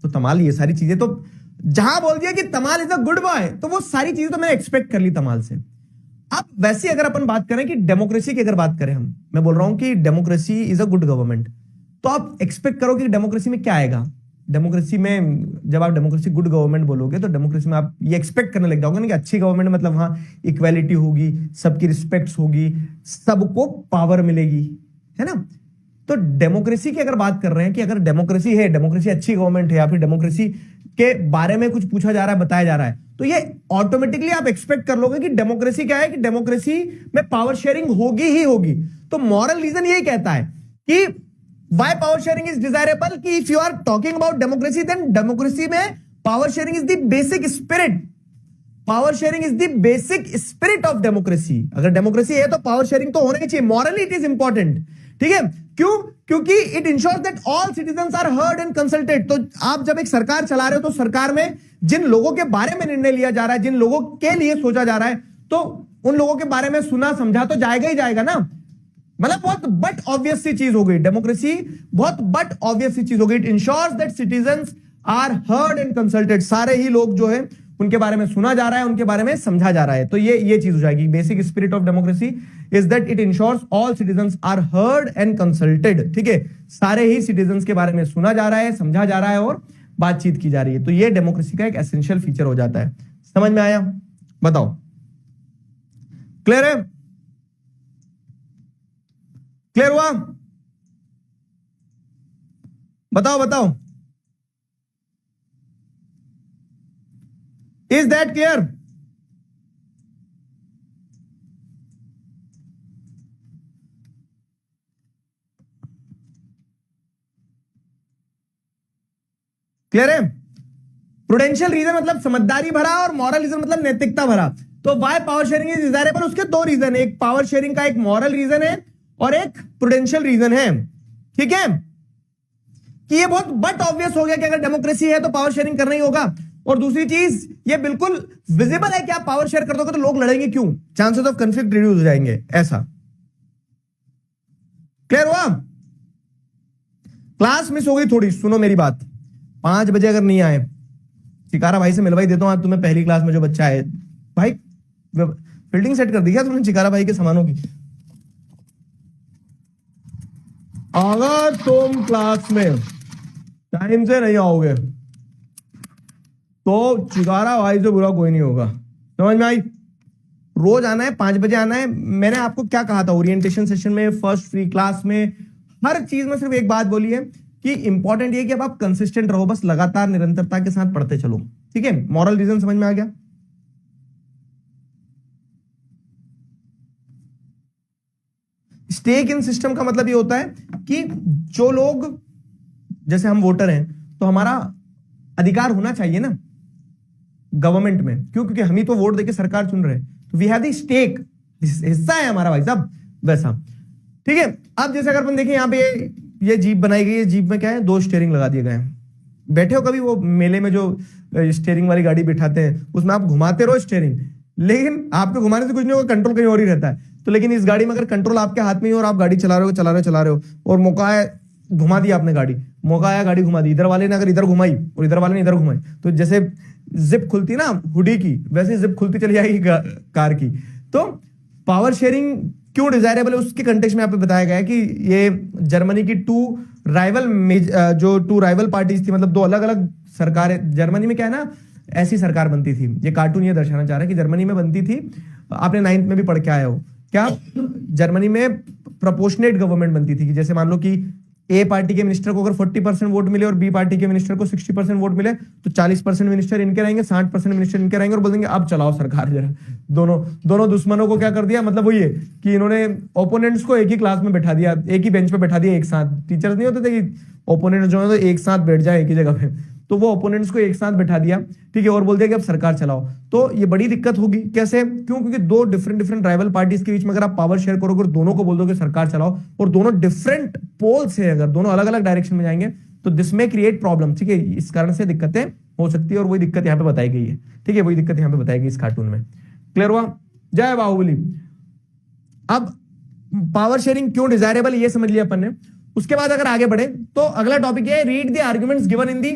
तो तमाल ये सारी चीजें, तो जहां बोल दिया कि तमाल इज अ गुड बॉय, तो वो सारी चीजें तो मैंने एक्सपेक्ट कर ली तमाल से। अब वैसे अगर अपन बात करें कि डेमोक्रेसी की अगर बात करें मैं बोल रहा हूं कि democracy is a good government, तो आप एक्सपेक्ट करो कि डेमोक्रेसी में क्या आएगा। डेमोक्रेसी में जब आप डेमोक्रेसी गुड गवर्नमेंट बोलोगे, तो डेमोक्रेसी में आप ये एक्सपेक्ट करने लग जाओगे ना कि अच्छी गवर्नमेंट मतलब हाँ इक्वालिटी होगी, सबकी रिस्पेक्ट होगी, सबको पावर मिलेगी, है ना। तो डेमोक्रेसी की अगर बात कर रहे हैं कि अगर डेमोक्रेसी है, डेमोक्रेसी अच्छी गवर्नमेंट है, या फिर डेमोक्रेसी के बारे में कुछ पूछा जा रहा है, बताया जा रहा है, तो ये ऑटोमेटिकली आप एक्सपेक्ट कर लोगे कि डेमोक्रेसी क्या है, कि डेमोक्रेसी में पावर शेयरिंग होगी ही होगी। तो मॉरल रीजन यही कहता है कि why power sharing is desirable, कि if you are talking about democracy, then democracy में power sharing is the basic spirit, power sharing is the basic spirit of democracy। अगर डेमोक्रेसी है तो पावर शेयरिंग तो होना ही चाहिए, मॉरली इट इज इंपॉर्टेंट, ठीक है। क्यों? क्योंकि it ensures that all citizens are heard and consulted. तो आप जब एक सरकार चला रहे हो, तो सरकार में जिन लोगों के बारे में निर्णय लिया जा रहा है, जिन लोगों के लिए सोचा जा रहा है, तो उन लोगों के बारे में सुना समझा तो जाएगा ही जाएगा ना। मतलब बहुत बट ऑब्वियस सी चीज हो गई डेमोक्रेसी, बहुत बट ऑब्वियस सी चीज हो गई। It ensures that citizens are heard and consulted, सारे ही लोग जो है उनके बारे में सुना जा रहा है, उनके बारे में समझा जा रहा है। तो ये चीज हो जाएगी। Basic spirit of democracy is that it ensures all citizens are heard and consulted, ठीक है। सारे ही सिटीजंस के बारे में सुना जा रहा है, समझा जा रहा है और बातचीत की जा रही है। तो ये डेमोक्रेसी का एक एसेंशियल फीचर हो जाता है। समझ में आया? बताओ, क्लियर है? क्लियर हुआ? बताओ बताओ, इज दैट क्लियर? क्लियर है? प्रूडेंशियल रीजन मतलब समझदारी भरा, और मॉरल रीजन मतलब नैतिकता भरा। तो why power sharing is desirable, उसके दो रीजन है, एक पावर शेयरिंग का एक मॉरल रीजन है और एक प्रूडेंशियल रीजन है, ठीक है। कि ये बहुत बट ऑब्वियस हो गया कि अगर डेमोक्रेसी है तो पावर शेयरिंग करना ही होगा। और दूसरी चीज, ये बिल्कुल विजिबल है कि आप पावर शेयर कर दोगे तो लोग लड़ेंगे क्यों, चांसेस ऑफ कंफ्लिक्ट रिड्यूस हो जाएंगे, ऐसा। क्लियर हुआ? क्लास मिस हो गई थोड़ी, सुनो मेरी बात। 5 बजे अगर नहीं आए, चिकारा भाई से मिलवाई देता हूं आज तुम्हें। पहली क्लास में जो बच्चा है भाई, फील्डिंग सेट कर दी क्या तुमने चिकारा भाई के सामानों की? अगर तुम क्लास में टाइम से नहीं आओगे तो चिकारा भाई से बुरा कोई नहीं होगा। समझ में आई? रोज आना है, 5 बजे आना है। मैंने आपको क्या कहा था ओरिएंटेशन सेशन में, फर्स्ट फ्री क्लास में, हर चीज में सिर्फ एक बात बोली है कि इंपॉर्टेंट ये कि अब आप कंसिस्टेंट रहो, बस लगातार निरंतरता के साथ पढ़ते चलो, ठीक है। मॉरल रीजन समझ में आ गया? स्टेक इन सिस्टम का मतलब ये होता है कि जो लोग, जैसे हम वोटर हैं, तो हमारा अधिकार होना चाहिए ना गवर्नमेंट में। क्यों? क्योंकि हम ही तो वोट देके सरकार चुन रहे हैं, तो वी हैव द स्टेक, हिस्सा है हमारा भाई साहब, वैसा, ठीक है। अब जैसे अगर अपन देखें यहाँ पे ये जीप बनाई गई है, जीप में क्या है, 2 स्टीयरिंग लगा दिए गए हैं। बैठे हो कभी वो मेले में जो स्टीयरिंग वाली गाड़ी बिठाते हैं, उसमें आप घुमाते रहो स्टीयरिंग, लेकिन आपको घुमाने से कुछ नहीं होगा, कंट्रोल कहीं और ही रहता है। तो लेकिन इस गाड़ी में अगर कंट्रोल आपके हाथ में ही और आप गाड़ी चला रहे हो और मौका है घुमा दी आपने गाड़ी, मौका आया गाड़ी घुमा दी, इधर वाले ने अगर इधर घुमाई और इधर वाले ने इधर घुमाई, तो जैसे जिप खुलती ना हुडी की, वैसे जिप खुलती चली जाएगी कार की। तो पावर शेयरिंग क्यों डिजायरेबल है, उसके कंटेक्स्ट में यहाँ पे बताया गया है कि ये जर्मनी की टू राइवल पार्टीज थी, मतलब 2 अलग अलग सरकारें। जर्मनी में क्या है ना, ऐसी सरकार बनती थी, ये कार्टून ये दर्शाना चाह रहा है कि जर्मनी में बनती थी, आपने 9th में भी पढ़ के आए हो क्या, जर्मनी में प्रोपोर्शनेट गवर्नमेंट बनती थी कि जैसे मान लो कि ए पार्टी के मिनिस्टर को अगर 40% वोट मिले और बी पार्टी के मिनिस्टर को 60% वोट मिले, तो 40% मिनिस्टर इनके रहेंगे, 60% मिनिस्टर इनके रहेंगे, और बोलेंगे अब चलाओ सरकार जरा। दोनों दुश्मनों को क्या कर दिया, मतलब वही है कि इन्होंने ओपोनेंट्स को एक ही क्लास में बैठा दिया, एक ही बेंच पे बैठा दिया एक साथ। टीचर्स नहीं होते थे कि ओपोनेंट्स जो है तो एक साथ बैठ जाए एक ही जगह पे, तो वो ओपोनेंट्स को एक साथ बैठा दिया, ठीक है, और बोल दिया कि अब सरकार चलाओ। तो ये बड़ी दिक्कत होगी। कैसे? क्यों? क्योंकि 2 डिफरेंट राइवल पार्टीज के बीच में अगर आप पावर शेयर करोगे और दोनों को बोल दो कि सरकार चलाओ, और दोनों डिफरेंट पोल्स है, अगर दोनों अलग अलग डायरेक्शन में जाएंगे, तो दिस में क्रिएट प्रॉब्लम, ठीक है। इस कारण से दिक्कतें हो सकती है, और वही दिक्कत यहाँ पे बताई गई है, ठीक है, वही दिक्कत यहाँ पे बताई गई इस कार्टून में। क्लियर हुआ? जय बाहुबली। अब पावर शेयरिंग क्यों डिजायरेबल ये समझ लिया अपन ने। उसके बाद अगर आगे बढ़े तो अगला टॉपिक है read the arguments given in the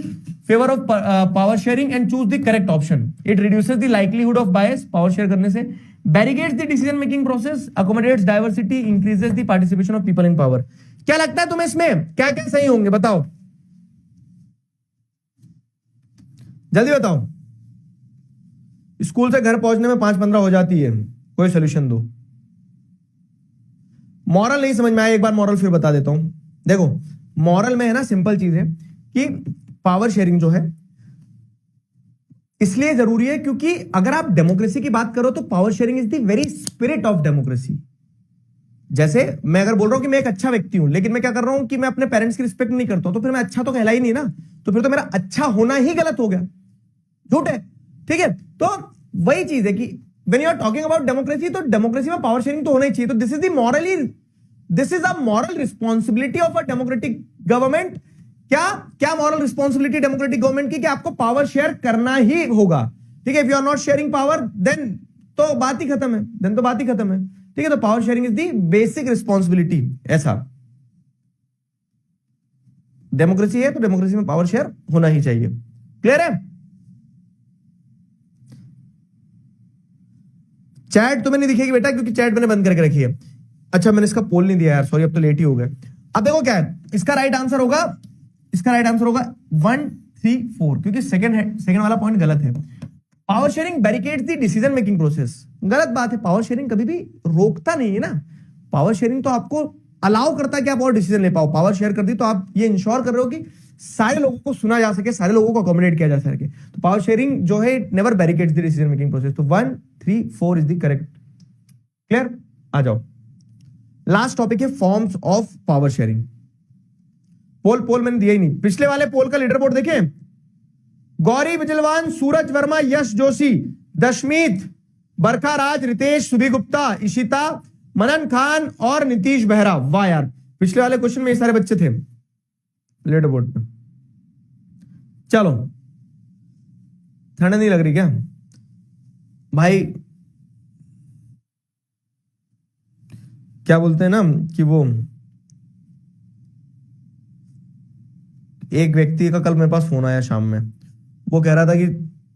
favour of power sharing and choose the correct option. It reduces the likelihood of bias, power share करने से barricades the decision making process, accommodates diversity, increases the participation of people in power. क्या लगता है तुम्हें इसमें क्या क्या सही होंगे, बताओ जल्दी बताओ। स्कूल से घर पहुंचने में 5-15 हो जाती है, कोई सोल्यूशन दो। मॉरल नहीं समझ में आया, एक बार मॉरल फिर बता देता हूं। देखो मॉरल में है ना, सिंपल चीज है कि पावर शेयरिंग जो है इसलिए जरूरी है क्योंकि अगर आप डेमोक्रेसी की बात करो तो power sharing is the very spirit of democracy. जैसे मैं अगर बोल रहा हूं कि मैं एक अच्छा व्यक्ति हूं, लेकिन मैं क्या कर रहा हूं कि मैं अपने पेरेंट्स की रिस्पेक्ट नहीं करता हूं, तो फिर मैं अच्छा तो कहला ही नहीं ना, तो फिर तो मेरा अच्छा होना ही गलत हो गया, झूठ है। ठीक है, तो वही चीज है कि when you are talking about democracy, तो डेमोक्रेसी में पावर शेयरिंग तो होना ही चाहिए। तो this is a moral responsibility of a democratic government. क्या मॉरल रिस्पॉन्सिबिलिटी डेमोक्रेटिक गवर्नमेंट की कि आपको पावर शेयर करना ही होगा। ठीक है, if you are not sharing power then तो बात ही खत्म है, ठीक है। तो power sharing is the basic responsibility, ऐसा डेमोक्रेसी है तो डेमोक्रेसी में पावर शेयर होना ही चाहिए। क्लियर है? चैट तुम्हें नहीं दिखेगी बेटा क्योंकि चैट मैंने बंद करके रखी है। अच्छा मैंने इसका पोल नहीं दिया यार, सॉरी, अब तो लेट ही हो गए। अब देखो क्या है इसका राइट आंसर होगा 1, 3, 4, क्योंकि सेकंड वाला पॉइंट गलत है। Power sharing barricades the decision making process, गलत बात है। पावर शेयरिंग कभी भी रोकता नहीं है ना, पावर शेयरिंग तो आपको अलाउ करता है कि आप और डिसीजन ले पाओ। पावर शेयर कर दी तो आप ये इंश्योर कर रहे हो कि सारे लोगों को सुना जा सके, सारे लोगों को अकोमोडेट किया जा सके। तो पावर शेयरिंग जो है it never barricades the decision making process. तो 1, 3, 4 इज द करेक्ट। क्लियर? आ जाओ, लास्ट टॉपिक है फॉर्म्स ऑफ पावर शेयरिंग। पोल मैंने दिया ही नहीं। पिछले वाले पोल का लीडर बोर्ड देखें, गौरी बिजलवान, सूरज वर्मा, यश जोशी, दशमीत, बरखा राज, रितेश, सुभी गुप्ता, इशिता, मनन खान और नीतीश बेहरा। वाह यार, पिछले वाले क्वेश्चन में ये सारे बच्चे थे लीडर बोर्ड पे। चलो, ठंड नहीं लग रही क्या भाई? क्या बोलते हैं ना कि वो एक व्यक्ति का कल मेरे पास फोन आया शाम में, वो कह रहा था कि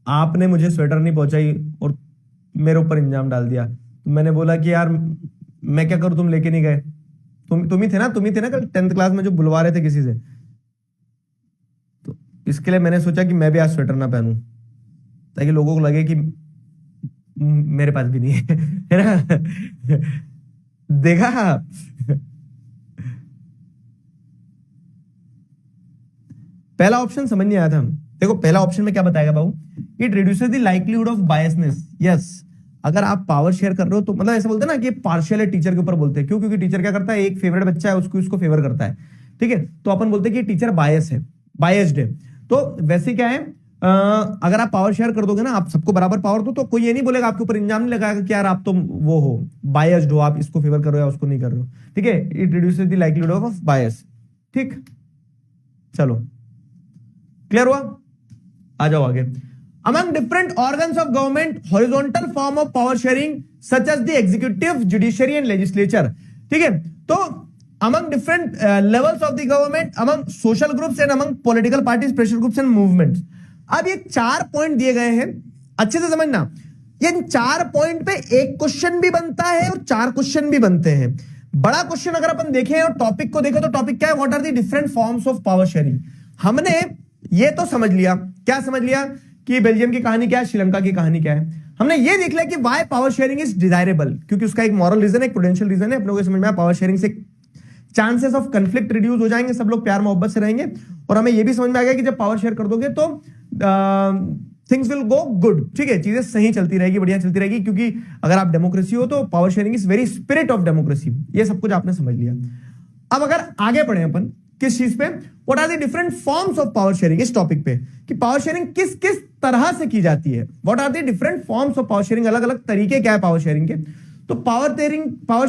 आपने मुझे स्वेटर नहीं पहुंचाई और मेरे ऊपर इंजाम डाल दिया। तो मैंने बोला कि यार मैं क्या करूं, तुम लेके नहीं गए, तुम ही थे ना कल 10th क्लास में जो बुलवा रहे थे किसी से। तो इसके लिए मैंने सोचा कि मैं भी आज स्वेटर ना पहनूं ताकि लोगों को लगे कि मेरे पास भी नहीं है ना। देखा पहला ऑप्शन समझ नहीं आया था। देखो पहला ऑप्शन में क्या बताएगा बाबू, it reduces the likelihood of biasness. Yes, अगर आप पावर शेयर कर रहे हो तो मतलब ऐसा बोलते हैं ना कि पार्शियल है, टीचर के ऊपर बोलते हैं। क्यों? क्योंकि टीचर क्या करता है, एक फेवरेट बच्चा है उसको फेवर करता है। ठीक है, तो अपन बोलते हैं कि टीचर बायस्ड है। तो वैसे क्या है, अगर आप पावर शेयर कर दोगे ना, आप सबको बराबर पावर दो, तो कोई ये नहीं बोलेगा, आपके ऊपर इंजाम नहीं लगाएगा कि यार आप तो वो हो, बायस्ड हो, आप इसको फेवर कर रहे हो या उसको नहीं कर रहे हो। ठीक है, it reduces the likelihood of बायस। ठीक, चलो क्लियर हुआ? आ जाओ आगे। Among different organs of government, horizontal form of power sharing such as the executive, judiciary and legislature. ठीक है, तो among different levels of the government, among social groups and among political parties, pressure groups and movements. अब ये 4 point दिए गए हैं, अच्छे से समझना। ये 4 पॉइंट पे एक क्वेश्चन भी बनता है और 4 क्वेश्चन भी बनते हैं। बड़ा क्वेश्चन अगर अपन देखें और टॉपिक को देखें तो टॉपिक क्या है, what are the different forms of power sharing. हमने ये तो समझ लिया, क्या समझ लिया कि बेल्जियम की कहानी क्या है, श्रीलंका की कहानी क्या है। हमने ये देख लिया कि why power sharing is desirable, क्योंकि उसका एक मॉरल रीजन है, एक प्रूडेंशियल रीजन है। अपने को समझ में आया पावर शेयरिंग से चांसेस ऑफ कंफ्लिक्ट रिड्यूस हो जाएंगे, सब लोग प्यार मोहब्बत से रहेंगे। और हमें ये भी समझ में आ गया कि जब पावर शेयर कर दोगे तो थिंग्स विल गो गुड। ठीक है, चीजें सही चलती रहेगी, बढ़िया चलती रहेगी, क्योंकि अगर आप डेमोक्रेसी हो तो power sharing is very spirit of democracy. ये सब कुछ आपने समझ लिया। अब अगर आगे बढ़े अपन किस चीज पे, what are the different forms of power sharing, इस टॉपिक पे कि पावर शेयरिंग किस किस तरह से की जाती है। What are the different forms of power sharing, अलग अलग तरीके क्या है पावर शेयरिंग के। तो पावर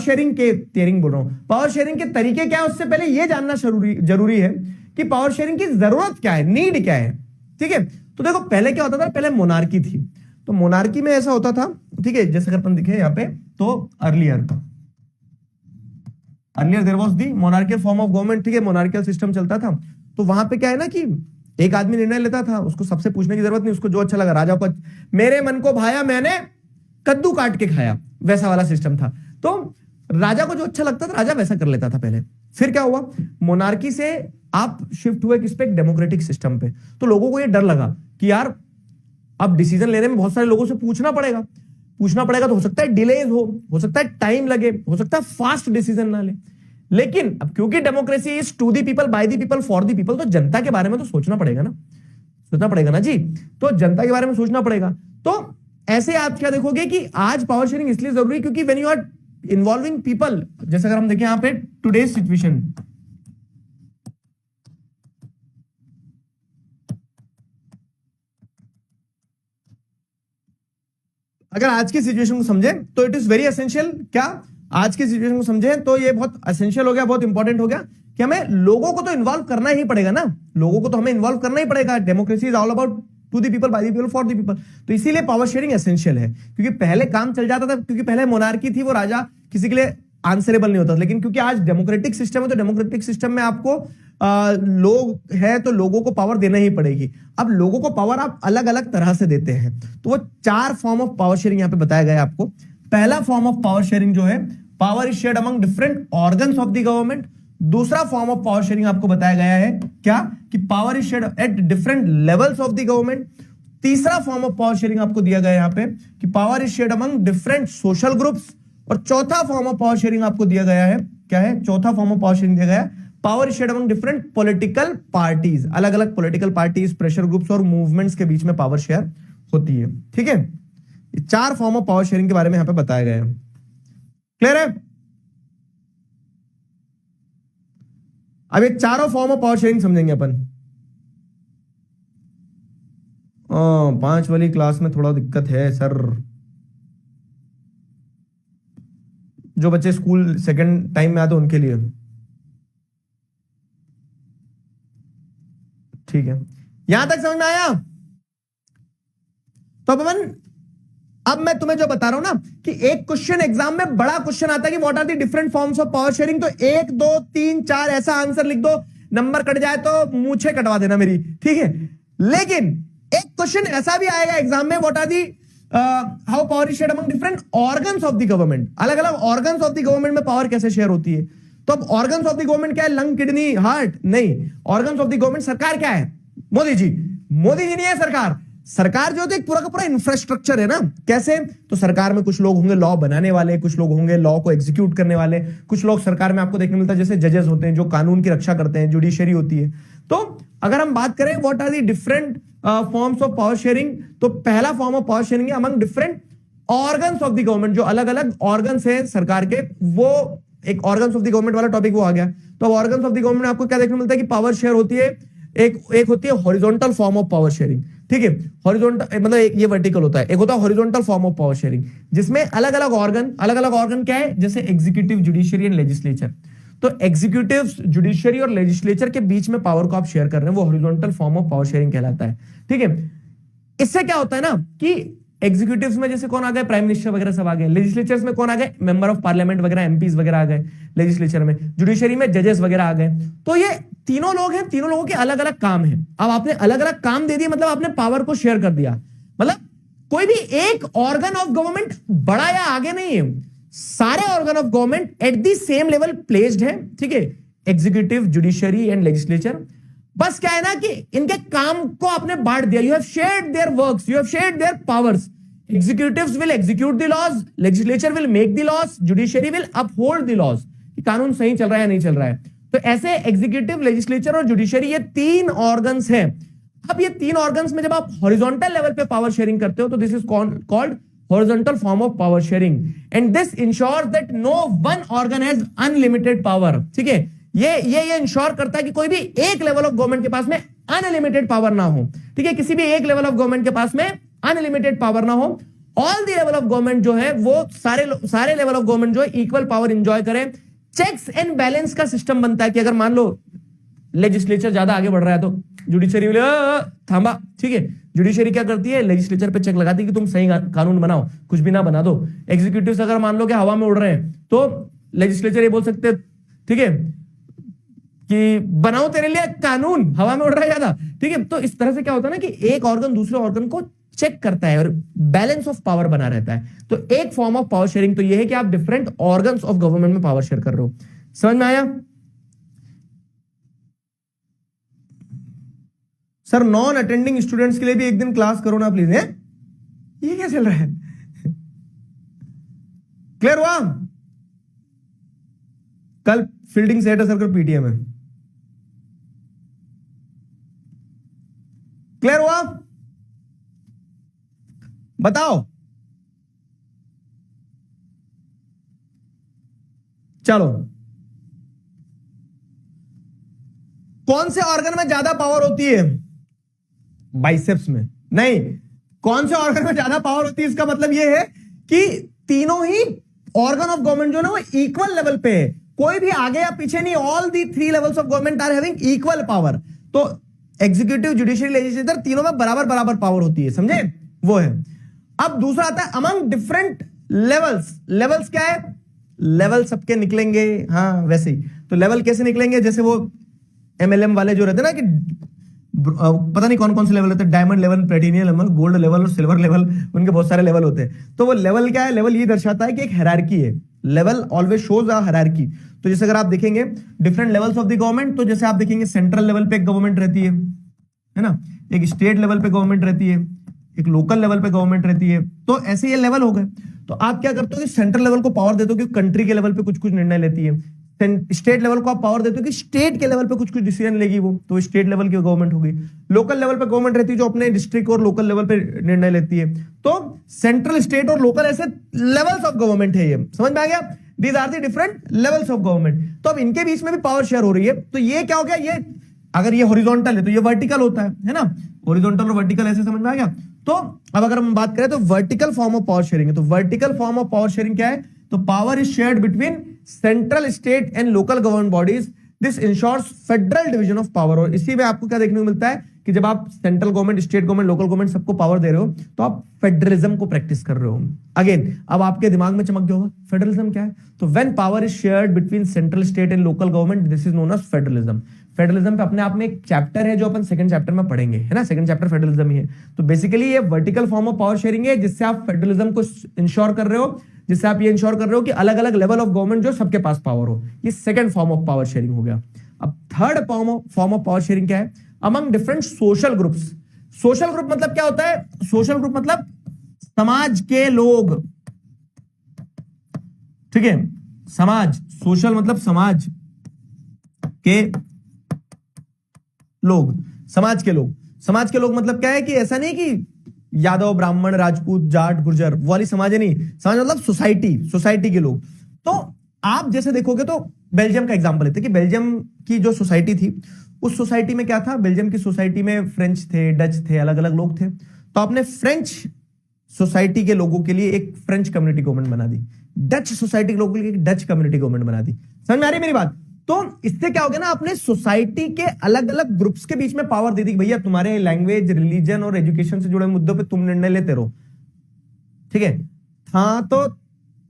शेयरिंग के तरीके क्या है, उससे पहले यह जानना जरूरी है कि पावर शेयरिंग की जरूरत क्या है, नीड क्या है। ठीक है, तो देखो पहले क्या होता था, पहले मोनार्की थी। तो मोनार्की में ऐसा होता था, ठीक है, जैसे अगर अपन दिखे यहाँ पे, तो earlier earlier there was the monarchial form of government, ठीक है, मोनार्कियल सिस्टम चलता था। तो वहां पे क्या है ना कि एक आदमी निर्णय लेता था, उसको सबसे पूछने की जरूरत नहीं, उसको जो अच्छा लगा, राजा को मेरे मन को भाया मैंने कद्दू काट के खाया, वैसा वाला सिस्टम था। तो राजा को जो अच्छा लगता था राजा वैसा कर लेता था पहले। फिर क्या हुआ, मोनार्की से आप शिफ्ट हुए किस पे, डेमोक्रेटिक सिस्टम पे। तो लोगों को ये डर लगा कि यार अब डिसीजन लेने में बहुत सारे लोगों से पूछना पड़ेगा तो हो सकता है डिलेज हो सकता है टाइम लगे, हो सकता है फास्ट डिसीजन ना ले। लेकिन अब क्योंकि democracy is to the people, by the people, for the people, तो जनता के बारे में तो सोचना पड़ेगा ना जी। तो जनता के बारे में सोचना पड़ेगा। तो ऐसे आप क्या देखोगे कि आज पावर शेयरिंग इसलिए जरूरी क्योंकि when you are involving people, जैसे अगर हम देखें यहां पे टुडेज सिचुएशन, अगर आज की सिचुएशन को समझे तो इट इज वेरी एसेंशियल, क्या आज की सिचुएशन को समझे तो ये बहुत एसेंशियल हो गया, बहुत इंपॉर्टेंट हो गया कि हमें लोगों को तो इन्वॉल्व करना ही पड़ेगा ना, लोगों को तो हमें इन्वॉल्व करना ही पड़ेगा। Democracy is all about to the people, by the people, for the people. तो इसीलिए पावर शेयरिंग एसेंशियल है, क्योंकि पहले काम चल जाता था, क्योंकि पहले मोनार्की थी, वो राजा किसी के लिए आंसरेबल नहीं होता, लेकिन क्योंकि आज डेमोक्रेटिक सिस्टम है तो डेमोक्रेटिक सिस्टम में आपको लोग है तो लोगों को पावर देना ही पड़ेगी। अब लोगों को पावर आप अलग अलग तरह से देते हैं, तो वो 4 फॉर्म ऑफ पावर शेयरिंग यहां पे बताया गया है आपको। पहला फॉर्म ऑफ पावर शेयरिंग जो है, power is shared among different organs of the government. दूसरा फॉर्म ऑफ पावर शेयरिंग आपको बताया गया है क्या, कि power is shared at different levels of the government. तीसरा फॉर्म ऑफ पावर शेयरिंग आपको दिया गया है यहां पे कि power is shared among different social groups. और चौथा फॉर्म ऑफ पावर शेयरिंग आपको दिया गया है, क्या है, चौथा फॉर्म ऑफ पावर शेयरिंग दिया गया है, power is shared among different political parties. अलग अलग पॉलिटिकल पार्टीज, प्रेशर ग्रुप्स और मूवमेंट्स के बीच में पावर शेयर होती है, ठीक है। ये 4 फॉर्म ऑफ पावर शेयरिंग के बारे में यहां पे बताया गया है। क्लियर है? अब ये चारों फॉर्म ऑफ पावर शेयरिंग समझेंगे अपन। 5 वाली क्लास में थोड़ा दिक्कत है सर, जो बच्चे स्कूल सेकंड टाइम में आते उनके लिए, ठीक है। यहां तक समझ में आया? तो अब मैं तुम्हें जो बता रहा हूं ना कि एक क्वेश्चन एग्जाम में बड़ा क्वेश्चन आता है कि what are the different forms of power sharing, तो 1 2 3 4 ऐसा आंसर लिख दो, नंबर कट जाए तो मूछे कटवा देना मेरी, ठीक है। लेकिन एक क्वेश्चन ऐसा भी आएगा एग्जाम में, what are the how power is shared among different organs of the government. अलग अलग ऑर्गन्स ऑफ द गवर्नमेंट में पावर कैसे शेयर होती है। तो अब ऑर्गन्स ऑफ द गवर्नमेंट क्या है, लंग, किडनी, हार्ट? नहीं, ऑर्गन्स ऑफ द गवर्नमेंट सरकार क्या है, मोदी जी नहीं है सरकार। सरकार जो होती है पूरा का पूरा इंफ्रास्ट्रक्चर है ना। कैसे, तो सरकार में कुछ लोग होंगे लॉ बनाने वाले, कुछ लोग होंगे लॉ को एग्जीक्यूट करने वाले, कुछ लोग सरकार में आपको देखने मिलता है जैसे जजेस होते हैं जो कानून की रक्षा करते हैं, जुडिशरी होती है। तो अगर हम बात करें what are the different forms of power sharing, तो पहला फॉर्म ऑफ पावर शेयरिंग है among different organs of the government. जो अलग अलग ऑर्गन्स है सरकार के, वो एक ऑर्गन्स ऑफ द गवर्नमेंट वाला टॉपिक वो आ गया। तो ऑर्गन्स ऑफ द गवर्नमेंट आपको क्या देखने मिलता है कि पावर शेयर होती है, एक होती है horizontal form of power sharing, ठीक है। हॉरिजॉन्टल मतलब ये वर्टिकल होता है, एक होता है horizontal form of power sharing जिसमें अलग अलग ऑर्गन क्या है, जैसे एग्जीक्यूटिव, जुडिशरी एंड लेजिस्लेचर। तो एग्जीक्यूटिव, जुडिशरी और लेजिस्लेचर के बीच में पावर को आप शेयर कर रहे हैं, वो horizontal form of power sharing कहलाता है, ठीक है। इससे क्या होता है ना कि एग्जीक्यूटिव्स में जैसे कौन आ गए, प्राइम मिनिस्टर वगैरह सब आ गए। लेजिस्लेचर्स में कौन आ गए, मेंबर ऑफ पार्लियामेंट वगैरह, एमपीज वगैरह आ गए लेजिस्लेचर में। जुडिशरी में जजेस वगैरह आ गए। तो ये तीनों लोग हैं, तीनों लोगों के अलग अलग काम है। अब आपने अलग अलग काम दे दिया, मतलब आपने पावर को शेयर कर दिया। मतलब कोई भी एक ऑर्गन ऑफ गवर्नमेंट बड़ा या आगे नहीं है, सारे organ of government at the same level placed है, ठीक है। Executive, judiciary and legislature. बस क्या है ना कि इनके काम को आपने बांट दिया। You have shared there works, you have shared there powers. Executives will execute the laws, legislature will make the laws, judiciary will uphold the laws। कानून सही चल रहा है या नहीं चल रहा है। तो ऐसे एग्जीक्यूटिव, लेजिस्लेचर और जुडिशरी, ये 3 ऑर्गन्स हैं। अब ये 3 ऑर्गन्स में जब आप हॉरिजॉन्टल लेवल पे पावर शेयरिंग करते हो तो this is called horizontal form of power sharing, and this ensures that no one organ has unlimited power, ठीक है। ये इंश्योर करता है कि कोई भी एक लेवल ऑफ गवर्नमेंट के पास में अनलिमिटेड पावर ना हो, ठीक है। किसी भी एक लेवल ऑफ गवर्नमेंट के पास में अनलिमिटेड पावर ना हो। All the level of government जो है वो सारे लेवल ऑफ गवर्नमेंट जो है इक्वल पावर एंजॉय करें। चेक्स एंड बैलेंस का सिस्टम बनता है कि अगर मान लो लेजिस्लेचर ज्यादा आगे बढ़ रहा है तो जुडिशरी थांबा, ठीक है। जुडिशरी क्या करती है, लेजिस्लेचर पे चेक लगाती है कि तुम सही कानून बनाओ, कुछ भी ना बना दो। एग्जीक्यूटिव अगर मान लो कि हवा में उड़ रहे हैं तो लेजिस्लेचर ये बोल सकते ठीक है, कि बनाओ तेरे लिए कानून, हवा में उड़ रहा है ज्यादा, ठीक है। तो इस तरह से क्या होता है ना कि एक ऑर्गन दूसरे ऑर्गन को चेक करता है और बैलेंस ऑफ पावर बना रहता है। तो एक फॉर्म ऑफ पावर शेयरिंग तो ये है कि आप डिफरेंट ऑर्गन्स ऑफ गवर्नमेंट में पावर शेयर कर रहे हो। समझ में आया? सर नॉन अटेंडिंग स्टूडेंट्स के लिए भी एक दिन क्लास करो ना प्लीज। है ये क्या चल रहा है? क्लियर हुआ? कल फील्डिंग सेट है सर, पीटीएम है। क्लियर हुआ? बताओ। चलो, कौन से ऑर्गन में ज्यादा पावर होती है? बाइसेप्स में नहीं। कौन से ऑर्गन में ज्यादा पावर होती है? इसका मतलब यह है कि तीनों ही ऑर्गन ऑफ गवर्नमेंट जो है ना वो इक्वल लेवल पे है, कोई भी आगे या पीछे नहीं। All the three levels of government are having equal power. तो एग्जीक्यूटिव, जुडिशियरी, लेजिस्लेचर तीनों में बराबर बराबर पावर होती है, समझे? वो है। अब दूसरा आता है अमंग डिफरेंट लेवल्स। लेवल्स क्या है? लेवल सबके निकलेंगे, हाँ वैसे ही। तो लेवल कैसे निकलेंगे? जैसे वो एमएलएम वाले जो रहते हैं ना कि पता नहीं कौन कौन से लेवल होते हैं, diamond level, platinum level, gold level और सिल्वर लेवल, उनके बहुत सारे लेवल होते हैं। तो वो लेवल क्या है? लेवल ये दर्शाता है कि एक हायरार्की है। Level always shows a hierarchy. तो जैसे अगर आप देखेंगे different levels of the government, तो जैसे आप देखेंगे सेंट्रल लेवल पे एक गवर्नमेंट रहती है ना, एक स्टेट लेवल पे गवर्नमेंट रहती है, एक लोकल लेवल पे गवर्नमेंट रहती है। तो ऐसे ये लेवल हो गए। तो आप क्या करते हो कि सेंट्रल लेवल को पावर देते हो कि कंट्री के लेवल पे कुछ कुछ निर्णय लेती है। स्टेट लेवल को आप पावर देते हो कि स्टेट के लेवल पे कुछ कुछ डिसीजन लेगी वो, तो स्टेट लेवल की गवर्नमेंट होगी। लोकल लेवल पे गवर्नमेंट रहती है जो अपने डिस्ट्रिक्ट और लोकल लेवल पे निर्णय लेती है। तो सेंट्रल, स्टेट और लोकल ऐसे लेवल्स ऑफ गवर्नमेंट है। ये समझ में आ गया? These are the different levels of government. तो अब इनके बीच में भी पावर शेयर हो रही है। तो ये क्या हो गया? ये अगर ये हॉरिजॉन्टल है तो ये वर्टिकल होता है ना, हॉरिजॉन्टल और वर्टिकल ऐसे समझ में आ गया। तो अब अगर हम बात करें तो vertical form of power sharing है। तो vertical form of power sharing क्या है? तो power is shared between central, state and local government bodies. This ensures federal division of power. और इसी में आपको क्या देखने को मिलता है कि जब आप central government, state government, local government सबको पावर दे रहे हो तो आप फेडरलिज्म को प्रैक्टिस कर रहे हो। अगेन अब आपके दिमाग में चमक गया होगा फेडरलिज्म क्या है। तो when power is shared between central, state and local government, this is known as federalism. Federalism पे अपने आप में एक चैप्टर है जो अपन सेकंड चैप्टर में पढ़ेंगे, है ना। सेकंड चैप्टर फेडरलिज्म ही है। तो बेसिकली ये vertical form of power sharing है जिससे आप फेडरलिज्म को इंश्योर कर रहे हो, जिससे आप ये इंश्योर कर रहे हो कि अलग अलग लेवल ऑफ गवर्नमेंट जो सबके पास पावर हो। ये second form of power sharing हो गया। अब third form of power sharing क्या है? Among different social groups. Social group मतलब क्या होता है? सोशल ग्रुप मतलब समाज के लोग, ठीक है। समाज, सोशल मतलब समाज के लोग, समाज के लोग। समाज के लोग मतलब क्या है कि ऐसा नहीं कि यादव, ब्राह्मण, राजपूत, जाट, गुर्जर वाली समाज है, नहीं। समाज मतलब सोसाइटी, सोसाइटी के लोग। तो आप जैसे देखोगे तो बेल्जियम का एग्जांपल लेते हैं कि बेल्जियम की जो सोसाइटी थी उस सोसाइटी में क्या था? बेल्जियम की सोसाइटी में फ्रेंच थे, डच थे, अलग अलग लोग थे। तो आपने फ्रेंच सोसाइटी के लोगों के लिए एक फ्रेंच कम्युनिटी गवर्नमेंट बना दी, डच सोसाइटी के लोगों के लिए एक डच कम्युनिटी गवर्नमेंट बना दी। समझ में आ रही मेरी बात? तो इससे क्या हो गया ना, आपने सोसाइटी के अलग अलग ग्रुप्स के बीच में पावर दे दी। भैया तुम्हारे लैंग्वेज, रिलीजन और एजुकेशन से जुड़े मुद्दों पे तुम निर्णय लेते रहो, ठीक है। हाँ तो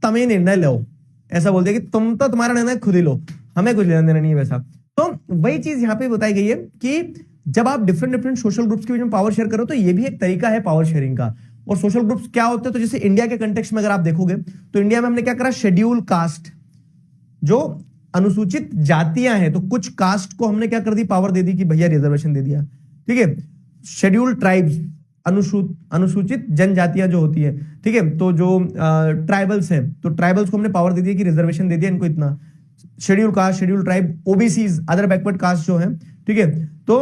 तुम ही निर्णय लो, ऐसा बोल दिया कि तुम तो तुम्हारा निर्णय खुद ही लो, हमें कुछ लेना देना नहीं है वैसा। तो वही चीज यहां पे बताई गई है कि जब आप डिफरेंट डिफरेंट सोशल ग्रुप्स के बीच में पावर शेयर करो तो ये भी एक तरीका है पावर शेयरिंग का। और सोशल ग्रुप्स क्या होते हैं? तो जैसे इंडिया के कंटेक्स्ट में अगर आप देखोगे तो इंडिया में हमने क्या करा? शेड्यूल कास्ट, जो अनुसूचित जातियां हैं, तो कुछ कास्ट को हमने क्या कर दी? पावर दे दी कि भैया रिजर्वेशन दे दिया, ठीक है। शेड्यूल ट्राइब्स, अनुसूचित जनजातियां जो होती है, ठीक है। तो जो ट्राइबल्स हैं, तो ट्राइबल्स को हमने पावर दे दी कि रिजर्वेशन दे दिया इनको इतना। Schedule caste, schedule tribe, OBCs, other backward caste जो है, ठीक है, तो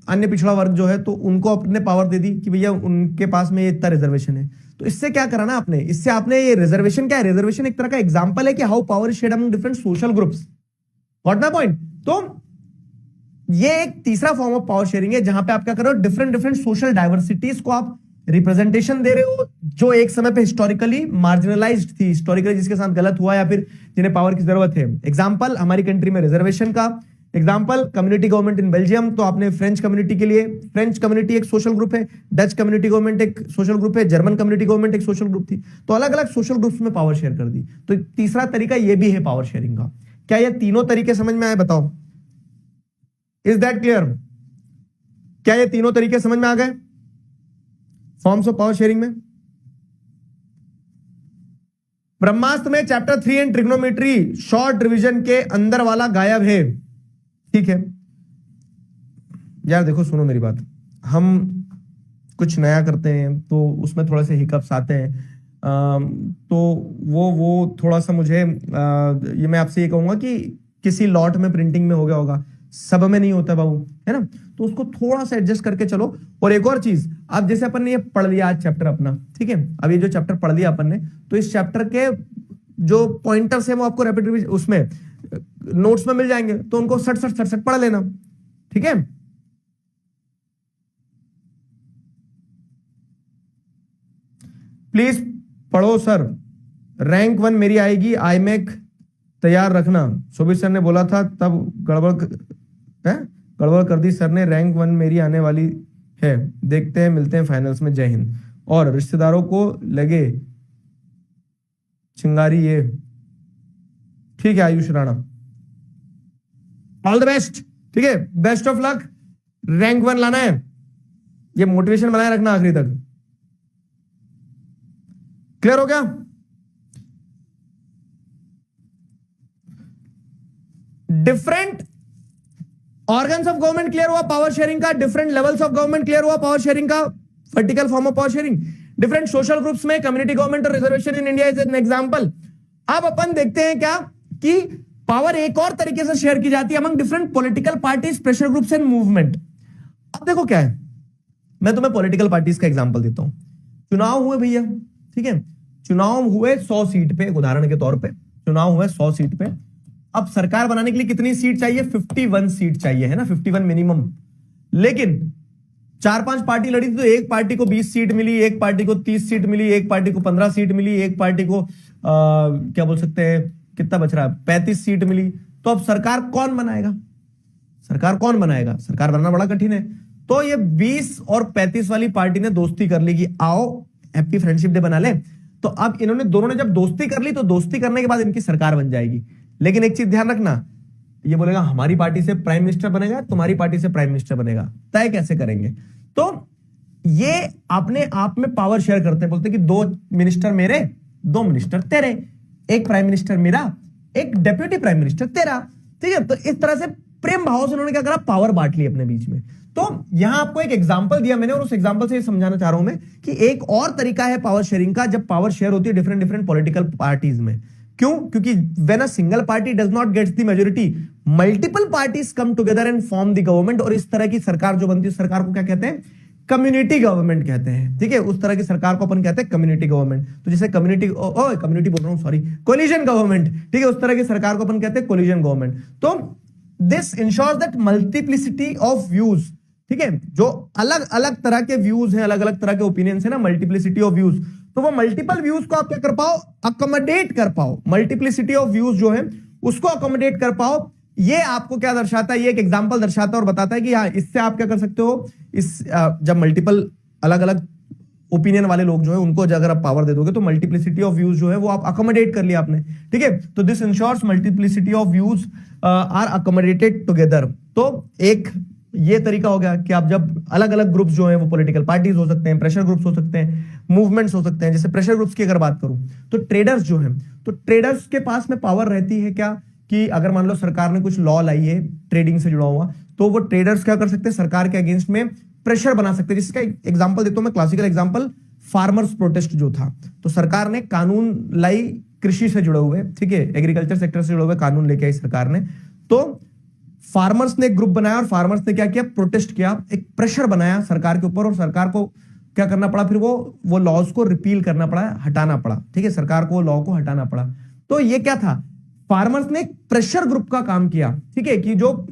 अन्य पिछड़ा वर्ग जो है, तो उनको अपने पावर दे दी कि भैया उनके पास में इतना रिजर्वेशन है। तो इससे क्या करा ना आपने? इससे आपने ये रिजर्वेशन क्या है? रिजर्वेशन एक तरह का एग्जांपल है कि how power is shared among different social groups. What my point? तो ये एक तीसरा फॉर्म ऑफ पावर शेयरिंग है जहां पे आप क्या कर रहे हो? डिफरेंट डिफरेंट सोशल डाइवर्सिटीज को आप रिप्रेजेंटेशन दे रहे हो जो एक समय पे हिस्टोरिकली मार्जिनलाइज्ड थी, हिस्टोरिकली जिसके साथ गलत हुआ या फिर जिन्हें पावर की जरूरत है। एग्जांपल हमारी कंट्री में रिजर्वेशन का, example community government in Belgium. तो आपने फ्रेंच कम्युनिटी के लिए, फ्रेंच कम्युनिटी एक सोशल ग्रुप है, डच कम्युनिटी गवर्नमेंट एक सोशल ग्रुप है, जर्मन कम्युनिटी गवर्नमेंट एक सोशल ग्रुप थी। तो अलग अलग सोशल ग्रुप्स में पावर शेयर कर दी। तो तीसरा तरीका ये भी है पावर शेयरिंग का क्या ये तीनों तरीके समझ में आए? बताओ, इज दैट क्लियर? क्या ये तीनों तरीके समझ में आ गए फॉर्म्स ऑफ पावर शेयरिंग में? ब्रह्मास्त्र में chapter 3 and trigonometry short revision के अंदर वाला गायब है, ठीक है यार। देखो सुनो मेरी बात, हम कुछ नया करते हैं तो उसमें थोड़ा से हिकअप्स आते हैं, तो वो थोड़ा सा मुझे ये मैं आपसे ये कहूंगा कि किसी लॉट में प्रिंटिंग में हो गया होगा, सब में नहीं होता बाबू, है ना, तो उसको थोड़ा सा एडजस्ट करके चलो। और एक और चीज, अब जैसे अपन ने ये पढ़ लिया आज चैप्टर अपना, ठीक है, अब ये जो चैप्टर पढ़ लिया अपन ने, तो इस चैप्टर के जो पॉइंटर्स है वो आपको रैपिड उसमें नोट्स में मिल जाएंगे, तो उनको सट सट सट सट पढ़ लेना, ठीक है। प्लीज पढ़ो सर, रैंक 1 मेरी आएगी, आईमेक तैयार रखना। शोभित सर ने बोला था तब गड़बड़ कर दी सर ने, रैंक 1 मेरी आने वाली है, देखते हैं मिलते हैं फाइनल्स में, जय हिंद। और रिश्तेदारों को लगे चिंगारी ये, ठीक है Ayush Rana, all the best, ठीक है, बेस्ट ऑफ लक, रैंक 1 लाना है, ये मोटिवेशन बनाए रखना आखिरी तक। क्लियर हो गया? Different organs of government clear हुआ पावर शेयरिंग का, different levels of government clear हुआ पावर शेयरिंग का, vertical form of power sharing, different social groups में कम्युनिटी गवर्नमेंट और reservation in India is an example. अब अपन देखते हैं क्या कि पावर एक और तरीके से शेयर की जाती है among different political parties, pressure groups and movement. अब देखो क्या है, मैं तुम्हें पॉलिटिकल पार्टीज का एग्जांपल देता हूं। चुनाव हुए भैया, ठीक है, चुनाव हुए 100 सीट पे, उदाहरण के तौर पे चुनाव हुए 100 सीट पे। अब सरकार बनाने के लिए कितनी सीट चाहिए? 51 सीट चाहिए, है ना, 51 मिनिमम। लेकिन 4-5 पार्टी लड़ी थी, तो एक पार्टी को 20 सीट मिली, एक पार्टी को 30 सीट मिली, एक पार्टी को 15 सीट मिली, एक पार्टी को क्या बोल सकते हैं, कितना बच रहा है, 35 सीट मिली। तो अब सरकार कौन बनाएगा? सरकार कौन बनाएगा? सरकार बनाना बड़ा कठिन है। तो ये 20 और 35 वाली पार्टी ने दोस्ती कर ली कि आओ हैप्पी फ्रेंडशिप डे बना ले। तो अब इन्होंने दोनों ने जब दोस्ती कर ली, तो दोस्ती करने के बाद इनकी सरकार बन जाएगी। लेकिन एक चीज ध्यान रखना, ये बोलेगा हमारी पार्टी से प्राइम मिनिस्टर बनेगा, तुम्हारी पार्टी से प्राइम मिनिस्टर बनेगा, तय कैसे करेंगे? तो ये अपने आप में पावर शेयर करते हैं, बोलते हैं कि 2 मिनिस्टर मेरे, 2 मिनिस्टर तेरे, एक प्राइम मिनिस्टर मेरा, एक डेप्यूटी प्राइम मिनिस्टर तेरा, ठीक है। तो इस तरह से प्रेम भाव से उन्होंने क्या करा, पावर बांट ली अपने बीच में। तो यहां आपको एक एग्जांपल दिया मैंने, और उस एग्जांपल से ये समझाना चाह रहा हूं मैं कि एक और तरीका है पावर शेयरिंग का, जब पावर शेयर होती है डिफरेंट डिफरेंट पॉलिटिकल पार्टीज में। क्यों? क्योंकि when a single party does not gets the majority, multiple parties come together and form the government. और इस तरह की सरकार जो बनती है, सरकार को क्या कहते हैं? कम्युनिटी गवर्नमेंट कहते हैं, ठीक है। उस तरह की सरकार को अपन कहते हैं कम्युनिटी गवर्नमेंट। तो जैसे कम्युनिटी बोल रहा हूं, सॉरी, कोलिजन गवर्नमेंट, ठीक है, उस तरह की सरकार को अपन कहते हैं कोलिजन गवर्नमेंट। तो this ensures that multiplicity of views, ठीक है, जो अलग अलग तरह के व्यूज हैं, अलग अलग तरह के ओपिनियंस है ना, मल्टीप्लिसिटी ऑफ व्यूज, तो वो मल्टीपल व्यूज को आप क्या कर पाओ, अकोमोडेट कर पाओ। मल्टीप्लिसिटी ऑफ व्यूज जो है उसको अकोमोडेट कर पाओ। ये आपको क्या दर्शाता है? ये एक एग्जांपल दर्शाता है और बताता है कि हाँ, इससे आप क्या कर सकते हो, इस जब मल्टीपल अलग अलग ओपिनियन वाले लोग जो है उनको अगर आप पावर दे दोगे, तो मल्टीप्लिसिटी ऑफ व्यूज जो है वो आप अकोमोडेट कर लिया आपने, ठीक है। तो this ensures multiplicity of views are accommodated together. तो एक ये तरीका हो गया कि आप जब अलग अलग ग्रुप्स जो हैं, वो पॉलिटिकल पार्टीज हो सकते हैं, प्रेशर ग्रुप्स हो सकते हैं, मूवमेंट्स हो सकते हैं। जैसे प्रेशर ग्रुप्स की अगर बात करूं, तो ट्रेडर्स जो हैं, तो ट्रेडर्स के पास में पावर रहती है क्या कि अगर मान लो सरकार ने कुछ लॉ लाई है ट्रेडिंग से जुड़ा हुआ, तो वो ट्रेडर्स क्या कर सकते हैं, सरकार के अगेंस्ट में प्रेशर बना सकते हैं। जिसका एग्जांपल देता हूं मैं, क्लासिकल एग्जांपल फार्मर्स प्रोटेस्ट जो था, तो सरकार ने कानून लाई कृषि से जुड़े हुए, ठीक है, एग्रीकल्चर सेक्टर से जुड़े हुए कानून लेके आई सरकार ने। तो फार्मर्स ने एक ग्रुप बनाया और फार्मर्स ने क्या किया, प्रोटेस्ट किया, एक प्रेशर बनाया सरकार के ऊपर, और सरकार को क्या करना पड़ा, फिर वो लॉज को रिपील करना पड़ा, हटाना पड़ा, ठीक है, सरकार को लॉ को हटाना पड़ा। तो ये क्या था, फार्मर्स ने एक प्रेशर ग्रुप का काम किया, ठीक है, कि जो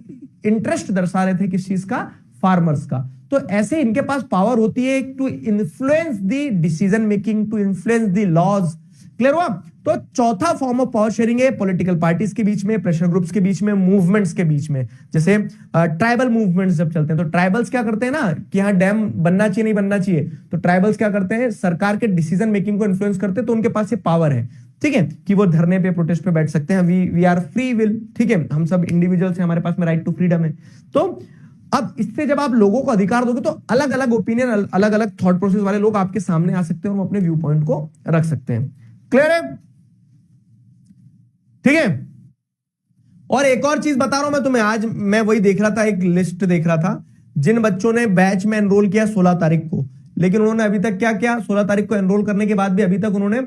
इंटरेस्ट दर्शा रहे थे किस चीज का, फार्मर्स का। तो ऐसे इनके पास पावर होती है to influence the decision making, to influence the laws. Clear हुआ? तो चौथा फॉर्म ऑफ पावर शेयरिंग है पॉलिटिकल पार्टीज के बीच में, प्रेशर ग्रुप्स के बीच में, मूवमेंट्स के बीच में। जैसे ट्राइबल मूवमेंट्स जब चलते हैं, तो ट्राइबल्स क्या करते हैं ना कि हाँ डैम बनना चाहिए नहीं बनना चाहिए, तो ट्राइबल्स क्या करते हैं, सरकार के डिसीजन मेकिंग को इन्फ्लुएंस करते हैं, तो उनके पास ये पावर है, ठीक है, कि वो धरने पे प्रोटेस्ट पे बैठ सकते हैं, वी आर फ्री विल, ठीक है, हम सब इंडिविजुअल्स हैं, हमारे पास में राइट टू फ्रीडम है। तो अब इससे जब आप लोगों को अधिकार दोगे तो अलग अलग ओपिनियन, अलग अलग थॉट प्रोसेस वाले लोग आपके सामने आ सकते हैं और वो अपने व्यू पॉइंट को रख सकते हैं। क्लियर है? ठीक है। और एक और चीज बता रहा हूं मैं तुम्हें, आज मैं वही देख रहा था, एक लिस्ट देख रहा था, जिन बच्चों ने बैच में एनरोल किया 16 तारीख को, लेकिन उन्होंने अभी तक क्या किया, 16 तारीख को एनरोल करने के बाद भी अभी तक उन्होंने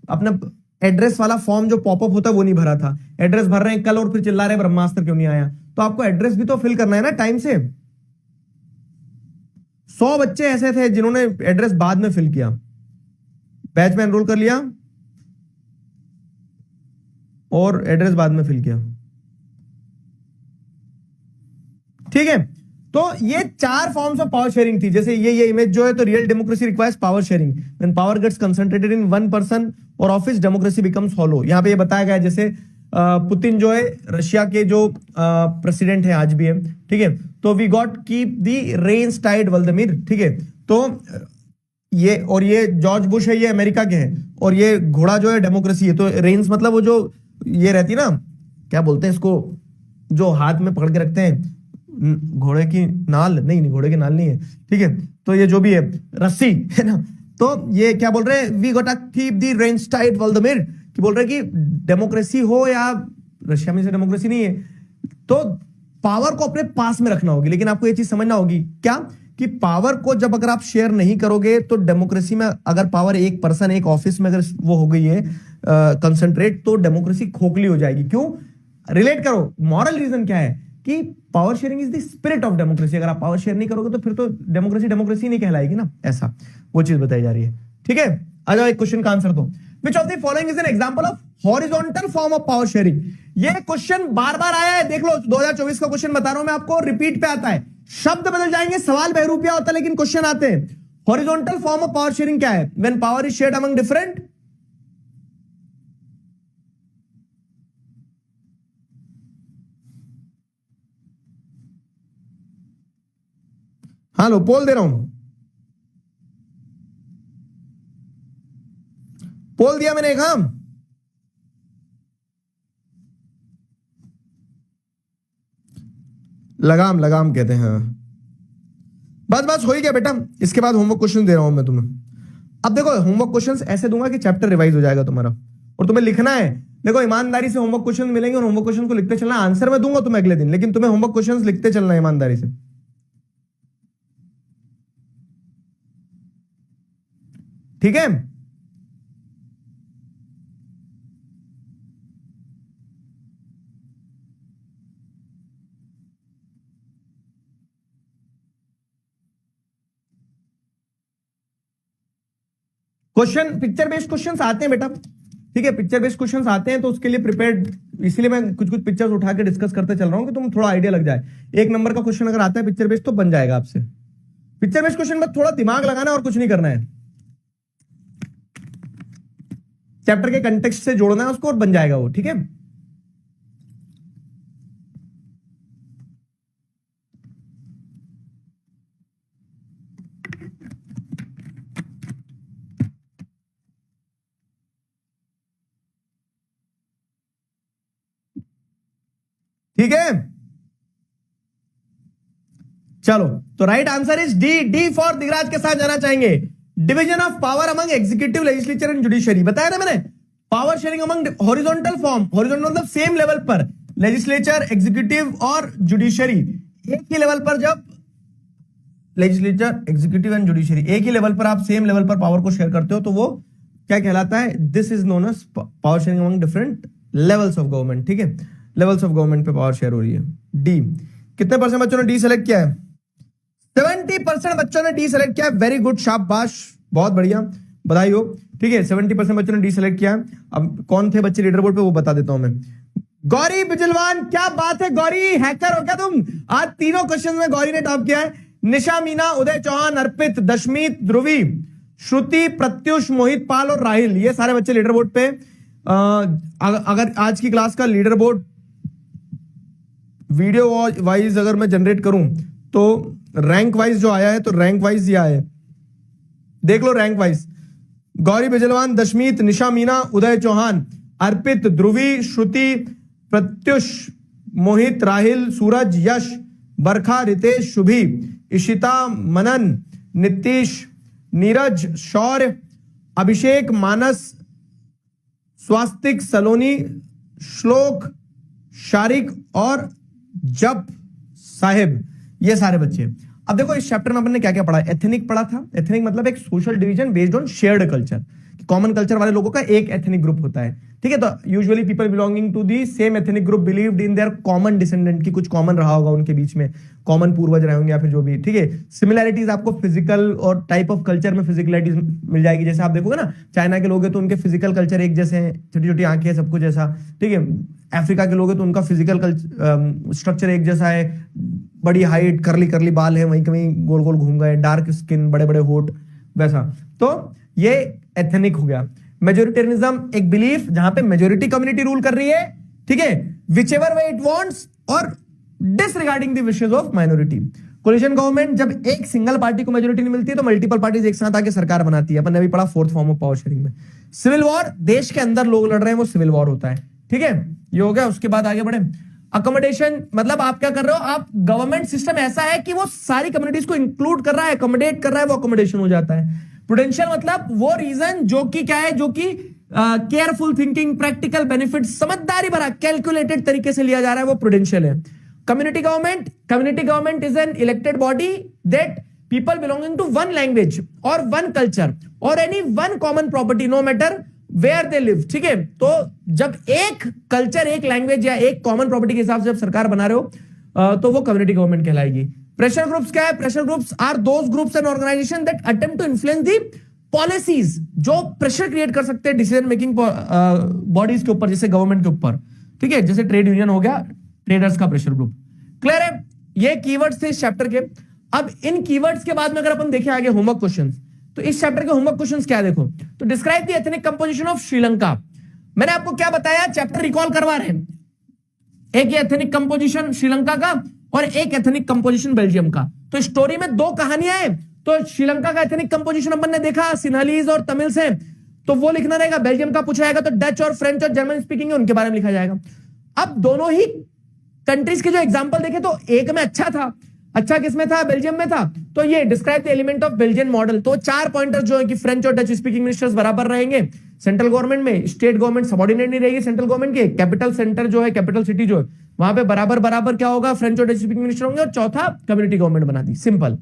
अपना एड्रेस वाला फॉर्म जो पॉपअप होता है वो नहीं भरा था। एड्रेस भर रहे हैं कल और फिर चिल्ला रहे हैं ब्रह्मास्त्र क्यों नहीं आया। तो आपको एड्रेस भी तो फिल करना है ना टाइम से। 100 बच्चे ऐसे थे जिन्होंने एड्रेस बाद में फिल किया, बैच में एनरोल कर लिया और एड्रेस बाद में फिल किया। ठीक है, तो ये 4 फॉर्म्स ऑफ पावर शेयरिंग थी। जैसे ये इमेज जो है, तो real democracy requires power sharing, when power gets concentrated in one person और ऑफिस, डेमोक्रेसी बिकम्स हॉलो। यहां पे ये बताया गया है, जैसे पुतिन जो है रशिया के जो प्रेसिडेंट है आज भी है, ठीक है, तो we got keep the reins tied Vladimir, ठीक है, तो ये, और ये जॉर्ज बुश है, ये अमेरिका के हैं, और ये घोड़ा जो है डेमोक्रेसी है। तो रेन्स मतलब वो जो ये रहती ना, क्या बोलते हैं इसको, जो हाथ में पकड़ के रखते हैं, घोड़े की नाल नहीं, घोड़े की नाल नहीं है, ठीक है, तो ये जो भी है रस्सी है ना, तो ये क्या बोल रहे हैं, we got keep the reins tight Vladimir, कि बोल रहे हैं कि डेमोक्रेसी हो या रशिया में से डेमोक्रेसी नहीं है, तो पावर को अपने पास में रखना होगी। लेकिन आपको ये चीज समझना होगी क्या, कि पावर को जब अगर आप शेयर नहीं करोगे तो डेमोक्रेसी में अगर पावर एक पर्सन एक ऑफिस में अगर वो हो गई है कंसंट्रेट, तो डेमोक्रेसी खोखली हो जाएगी। क्यों? रिलेट करो, मॉरल रीजन क्या है कि power sharing is the spirit of democracy. अगर आप पावर शेयर नहीं करोगे तो फिर तो डेमोक्रेसी नहीं कहलाएगी ना, ऐसा वो चीज बताई जा रही है। ठीक है, आ जाओ एक क्वेश्चन का आंसर दो। Which of the following is an example of horizontal form of power sharing? ये क्वेश्चन बार बार आया है, देख लो 2024 का क्वेश्चन बता रहा हूं मैं आपको, रिपीट पे आता है, शब्द बदल जाएंगे, सवाल बहरूपिया होता है लेकिन क्वेश्चन आते हैं। Horizontal form of power sharing क्या है? When power is shared among different, हाँ लो पोल दे रहा हूं, पोल दिया मैंने एक, हाँ लगाम कहते हैं। बस हो ही गया बेटा, इसके बाद होमवर्क क्वेश्चन दे रहा हूं मैं तुम्हें। अब देखो होमवर्क क्वेश्चंस ऐसे दूंगा कि चैप्टर रिवाइज हो जाएगा तुम्हारा, और तुम्हें लिखना है। देखो ईमानदारी से होमवर्क क्वेश्चन मिलेंगे और होमवर्क क्वेश्चन को लिखते चलना। आंसर मैं दूंगा तुम्हें अगले दिन, लेकिन तुम्हें होमवर्क क्वेश्चन लिखते चलना है ईमानदारी से। ठीक है, क्वेश्चन पिक्चर बेस्ड क्वेश्चंस आते हैं बेटा, ठीक है, पिक्चर बेस्ड क्वेश्चंस आते हैं, तो उसके लिए प्रिपेयर्ड, इसीलिए मैं कुछ पिक्चर्स उठा के डिस्कस करते चल रहा हूं कि तुम थोड़ा आइडिया लग जाए। 1 नंबर का क्वेश्चन अगर आता है पिक्चर बेस्ड तो बन जाएगा आपसे। पिक्चर बेस्ड क्वेश्चन में थोड़ा दिमाग लगाना है और कुछ नहीं करना है, चैप्टर के कंटेक्स्ट से जोड़ना है उसको और बन जाएगा वो। ठीक है, ठीक है, चलो तो right answer is D for Digraj के साथ जाना चाहेंगे। Division of power among executive, legislature and judiciary, बताया ना मैंने। Power sharing among horizontal form, horizontal मतलब सेम लेवल पर, लेजिस्लेचर, एग्जीक्यूटिव और जुडिशरी एक ही लेवल पर, जब लेजिस्लेचर, एग्जीक्यूटिव एंड जुडिशरी एक ही लेवल पर, आप सेम लेवल पर पावर को शेयर करते हो, तो वो क्या कहलाता है? This is known as power sharing among different levels of government. ठीक है, लेवल्स ऑफ गवर्नमेंट पे पावर शेयर हो रही है। डी, कितने परसेंट बच्चों ने डी सेलेक्ट किया है? 70% बच्चों ने डी सेलेक्ट किया है। वेरी गुड, शाबाश, बहुत बढ़िया, बधाई हो। ठीक है, 70% बच्चों ने डी सेलेक्ट किया। अब कौन थे बच्चे लीडर बोर्ड पे वो बता देता हूं मैं। गौरी बिजलवान, क्या बात है गौरी, हैकर हो क्या तुम? आज तीनों क्वेश्चन में गौरी ने टॉप किया है। निशा मीना, उदय चौहान, अर्पित, दशमीत, ध्रुवी, श्रुति, प्रत्युष, मोहित पाल और राहिल, ये सारे बच्चे लीडर बोर्ड पे। अगर आज की क्लास का लीडर बोर्ड वीडियो वाइज अगर मैं जनरेट करूं तो रैंक वाइज जो आया है, तो रैंक वाइज ये आया है, देख लो रैंक वाइज। गौरी बिजलवान, दशमीत, निशा मीना, उदय चौहान, अर्पित, ध्रुवी, श्रुति, प्रत्युष, मोहित, राहिल, सूरज, यश, बरखा, रितेश, शुभी, इशिता, मनन, नीतीश, नीरज, शौर्य, अभिषेक, मानस, स्वास्तिक, सलोनी, श्लोक, शारिक और जप साहिब, ये सारे बच्चे। अब देखो इस चैप्टर में अपन ने क्या क्या पढ़ा। एथनिक पढ़ा था। एथनिक मतलब एक social division based on shared culture. Common culture वाले लोगों का एक एथनिक ग्रुप होता है, ठीक है। तो usually people belonging to the same ethnic group believed in their common descendant, की कुछ कॉमन रहा होगा उनके बीच में, कॉमन पूर्वज रहे होंगे या फिर जो भी, ठीक है। सिमिलैरिटीज आपको फिजिकल और टाइप ऑफ कल्चर में फिजिकलिटीज मिल जाएगी। जैसे आप देखोगे ना चाइना के लोग हैं तो उनके फिजिकल कल्चर एक जैसे हैं, छोटी छोटी आंखें सब कुछ ऐसा, ठीक है। अफ्रीका के लोग हैं तो उनका फिजिकल स्ट्रक्चर एक जैसा है, बड़ी हाइट, करली करली बाल है, वहीं कहीं गोल गोल घूम गए, डार्क स्किन, बड़े बड़े होठ, वैसा। तो ये एथनिक हो गया। मेजोरिटेरियनिज्म एक बिलीफ जहां पे मेजोरिटी कम्युनिटी रूल कर रही है, ठीक है, whichever way it wants और disregarding the wishes of minority. Coalition government, जब एक सिंगल पार्टी को मेजोरिटी नहीं मिलती है तो मल्टीपल पार्टीज एक साथ आके सरकार बनाती है। अपन ने अभी पढ़ा fourth form of power sharing में। सिविल वॉर, देश के अंदर लोग लड़ रहे हैं, वो सिविल वॉर होता है, ठीक है। ये हो गया। उसके बाद आगे बढ़े। अकोमोडेशन मतलब आप क्या कर रहे हो, आप गवर्नमेंट सिस्टम ऐसा है कि वो सारी कम्युनिटीज को इंक्लूड कर रहा है, अकोमोडेट कर रहा है, वो अकोमोडेशन हो जाता है। प्रुडेंशियल मतलब वो रीजन जो कि क्या है, जो कि केयरफुल थिंकिंग, प्रैक्टिकल बेनिफिट, समझदारी भरा कैलकुलेटेड तरीके से लिया जा रहा है, वो प्रुडेंशियल है। Community government is an elected body that people belonging to one language or one culture or any one common property no matter where they live, ठीक है। तो जब एक कल्चर, एक लैंग्वेज या एक कॉमन प्रॉपर्टी के हिसाब से जब सरकार बना रहे हो तो वो कम्युनिटी गवर्नमेंट कहलाएगी। प्रेशर ग्रुप्स क्या है? Pressure groups are those groups and organisation that attempt to influence the policies, जो प्रेशर क्रिएट कर सकते हैं डिसीजन मेकिंग बॉडीज के ऊपर, जैसे गवर्नमेंट के ऊपर, ठीक है। जैसे ट्रेड यूनियन हो गया, ट्रेडर्स का प्रेशर ग्रुप। क्लियर है? ये कीवर्ड्स थे इस चैप्टर के। अब इन कीवर्ड्स के बाद में अगर अपन देखें आगे होमवर्क क्वेश्चंस, तो इस चैप्टर के होमवर्क क्वेश्चंस क्या है देखो। तो describe the ethnic composition of Sri Lanka. मैंने आपको क्या बताया, चैप्टर रिकॉल करवा रहे हैं। एक ये एथनिक कंपोजिशन श्रीलंका का और एक एथनिक कंपोजिशन बेल्जियम का। तो स्टोरी में दो कहानियां हैं। तो श्रीलंका का एथनिक कंपोजिशन अपन ने देखा, सिन्हालीज और तमिल्स हैं, तो वो लिखना रहेगा। बेल्जियम का पूछा जाएगा तो डच और फ्रेंच और जर्मन स्पीकिंग है, उनके बारे में लिखा जाएगा। अब दोनों ही कंट्रीज के जो एग्जाम्पल देखे तो एक में अच्छा था, अच्छा किसमें था? बेल्जियम में था। तो ये describe the element of Belgian model. तो चार पॉइंटर जो है कि फ्रेंच और डच स्पीकिंग मिनिस्टर्स बराबर रहेंगे सेंट्रल गवर्नमेंट में, स्टेट गवर्नमेंट सबऑर्डिनेट नहीं रहेगी सेंट्रल गवर्नमेंट के, कैपिटल सेंटर जो है, कैपिटल सिटी जो है, वहां पे बराबर बराबर क्या होगा, फ्रेंच और डच स्पीकिंग मिनिस्टर होंगे, और चौथा कम्युनिटी गवर्नमेंट बना दी। सिंपल।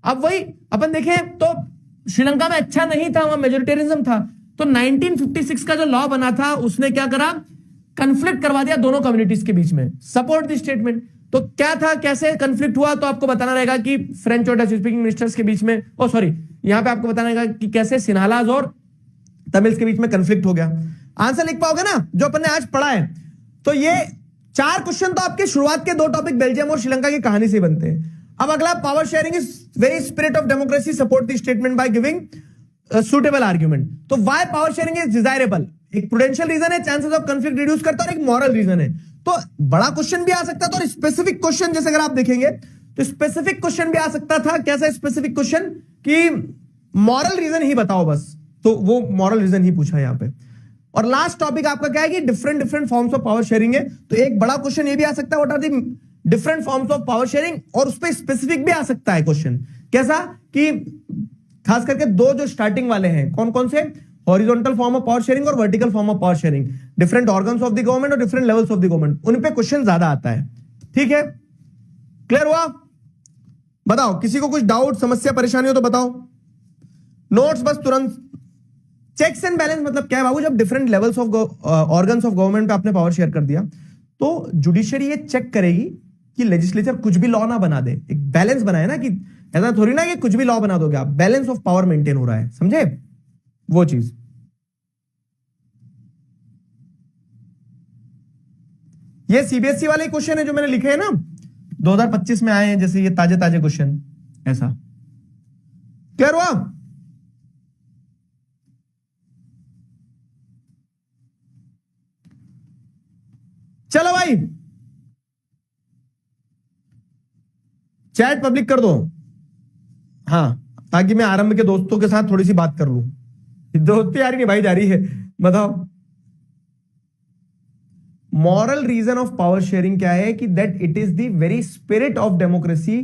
अब वही अपन देखें तो श्रीलंका में अच्छा नहीं था, वहां मेजोरिटेरिज्म था। तो 1956 का जो लॉ बना था उसने क्या करा, कंफ्लिक्ट करवा दिया दोनों कम्युनिटीज के बीच में। Support the statement. तो क्या था, कैसे कंफ्लिक्ट हुआ, तो आपको बताना रहेगा कि फ्रेंच और डच स्पीकिंग मिनिस्टर्स के बीच में, ओ सॉरी, यहां पे आपको बताना रहेगा कि कैसे सिन्हालाज और तमिल्स के बीच में कंफ्लिक्ट हो गया। आंसर लिख पाओगे ना जो अपन ने आज पढ़ा है। तो ये चार क्वेश्चन तो आपके शुरुआत के दो टॉपिक बेल्जियम और श्रीलंका की कहानी से बनते हैं। अब अगला, power sharing is very spirit of democracy, support the statement by giving suitable argument. तो why power sharing is desirable, एक प्रुडेंशियल रीजन है, चांसेस ऑफ कंफ्लिक्ट रिड्यूस करता है, और एक मॉरल रीजन है। तो बड़ा क्वेश्चन भी आ सकता था और स्पेसिफिक क्वेश्चन, जैसे अगर आप देखेंगे तो स्पेसिफिक क्वेश्चन भी आ सकता था। कैसा स्पेसिफिक क्वेश्चन कि मॉरल रीजन ही बताओ बस, तो वो मॉरल रीजन ही पूछा यहां पे। और लास्ट टॉपिक आपका क्या है कि different forms of power sharing है। तो एक बड़ा क्वेश्चन ये भी आ सकता है, what are the different forms of power sharing, और उस पर स्पेसिफिक भी आ सकता है क्वेश्चन। कैसा कि खास करके दो जो स्टार्टिंग वाले हैं, कौन कौन से, horizontal form of power sharing और vertical form of power sharing, different organs of the government और different levels of the government, उन पे क्वेश्चन ज्यादा आता है। ठीक है, क्लियर हुआ? बताओ, किसी को कुछ डाउट, समस्या, परेशानी हो तो बताओ। नोट्स बस तुरंत। चेक्स एंड बैलेंस मतलब क्या है बाबू? जब different levels of organs of government पे आपने पावर शेयर कर दिया तो जुडिशरी ये चेक करेगी कि लेजिस्लेचर कुछ भी लॉ ना बना दे। एक बैलेंस बनाए ना, कि ऐसा थोड़ी ना कि कुछ भी लॉ बना दोगे आप, बैलेंस ऑफ पावर मेंटेन हो रहा है, समझे वो चीज। ये सीबीएसई वाले क्वेश्चन है जो मैंने लिखे हैं ना, 2025 में आए हैं, जैसे ये ताजे ताजे क्वेश्चन ऐसा। क्लियर हुआ? चलो भाई, चैट पब्लिक कर दो, हाँ, ताकि मैं आरंभ के दोस्तों के साथ थोड़ी सी बात कर लूं। दोस्ती यारी निभाई जा रही है, बताओ। Moral reason of power sharing क्या है कि that it is the very spirit of democracy,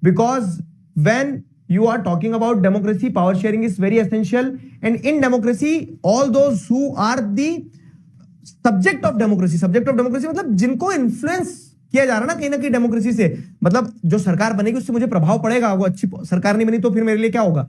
because when you are talking about democracy, power sharing is very essential, and in democracy all those who are the subject of democracy मतलब जिनको influence किया जा रहा ना कहीं democracy से, मतलब जो सरकार बनेगी उससे मुझे प्रभाव पड़ेगा, वो अच्छी सरकार नहीं बनी तो फिर मेरे लिए क्या होगा,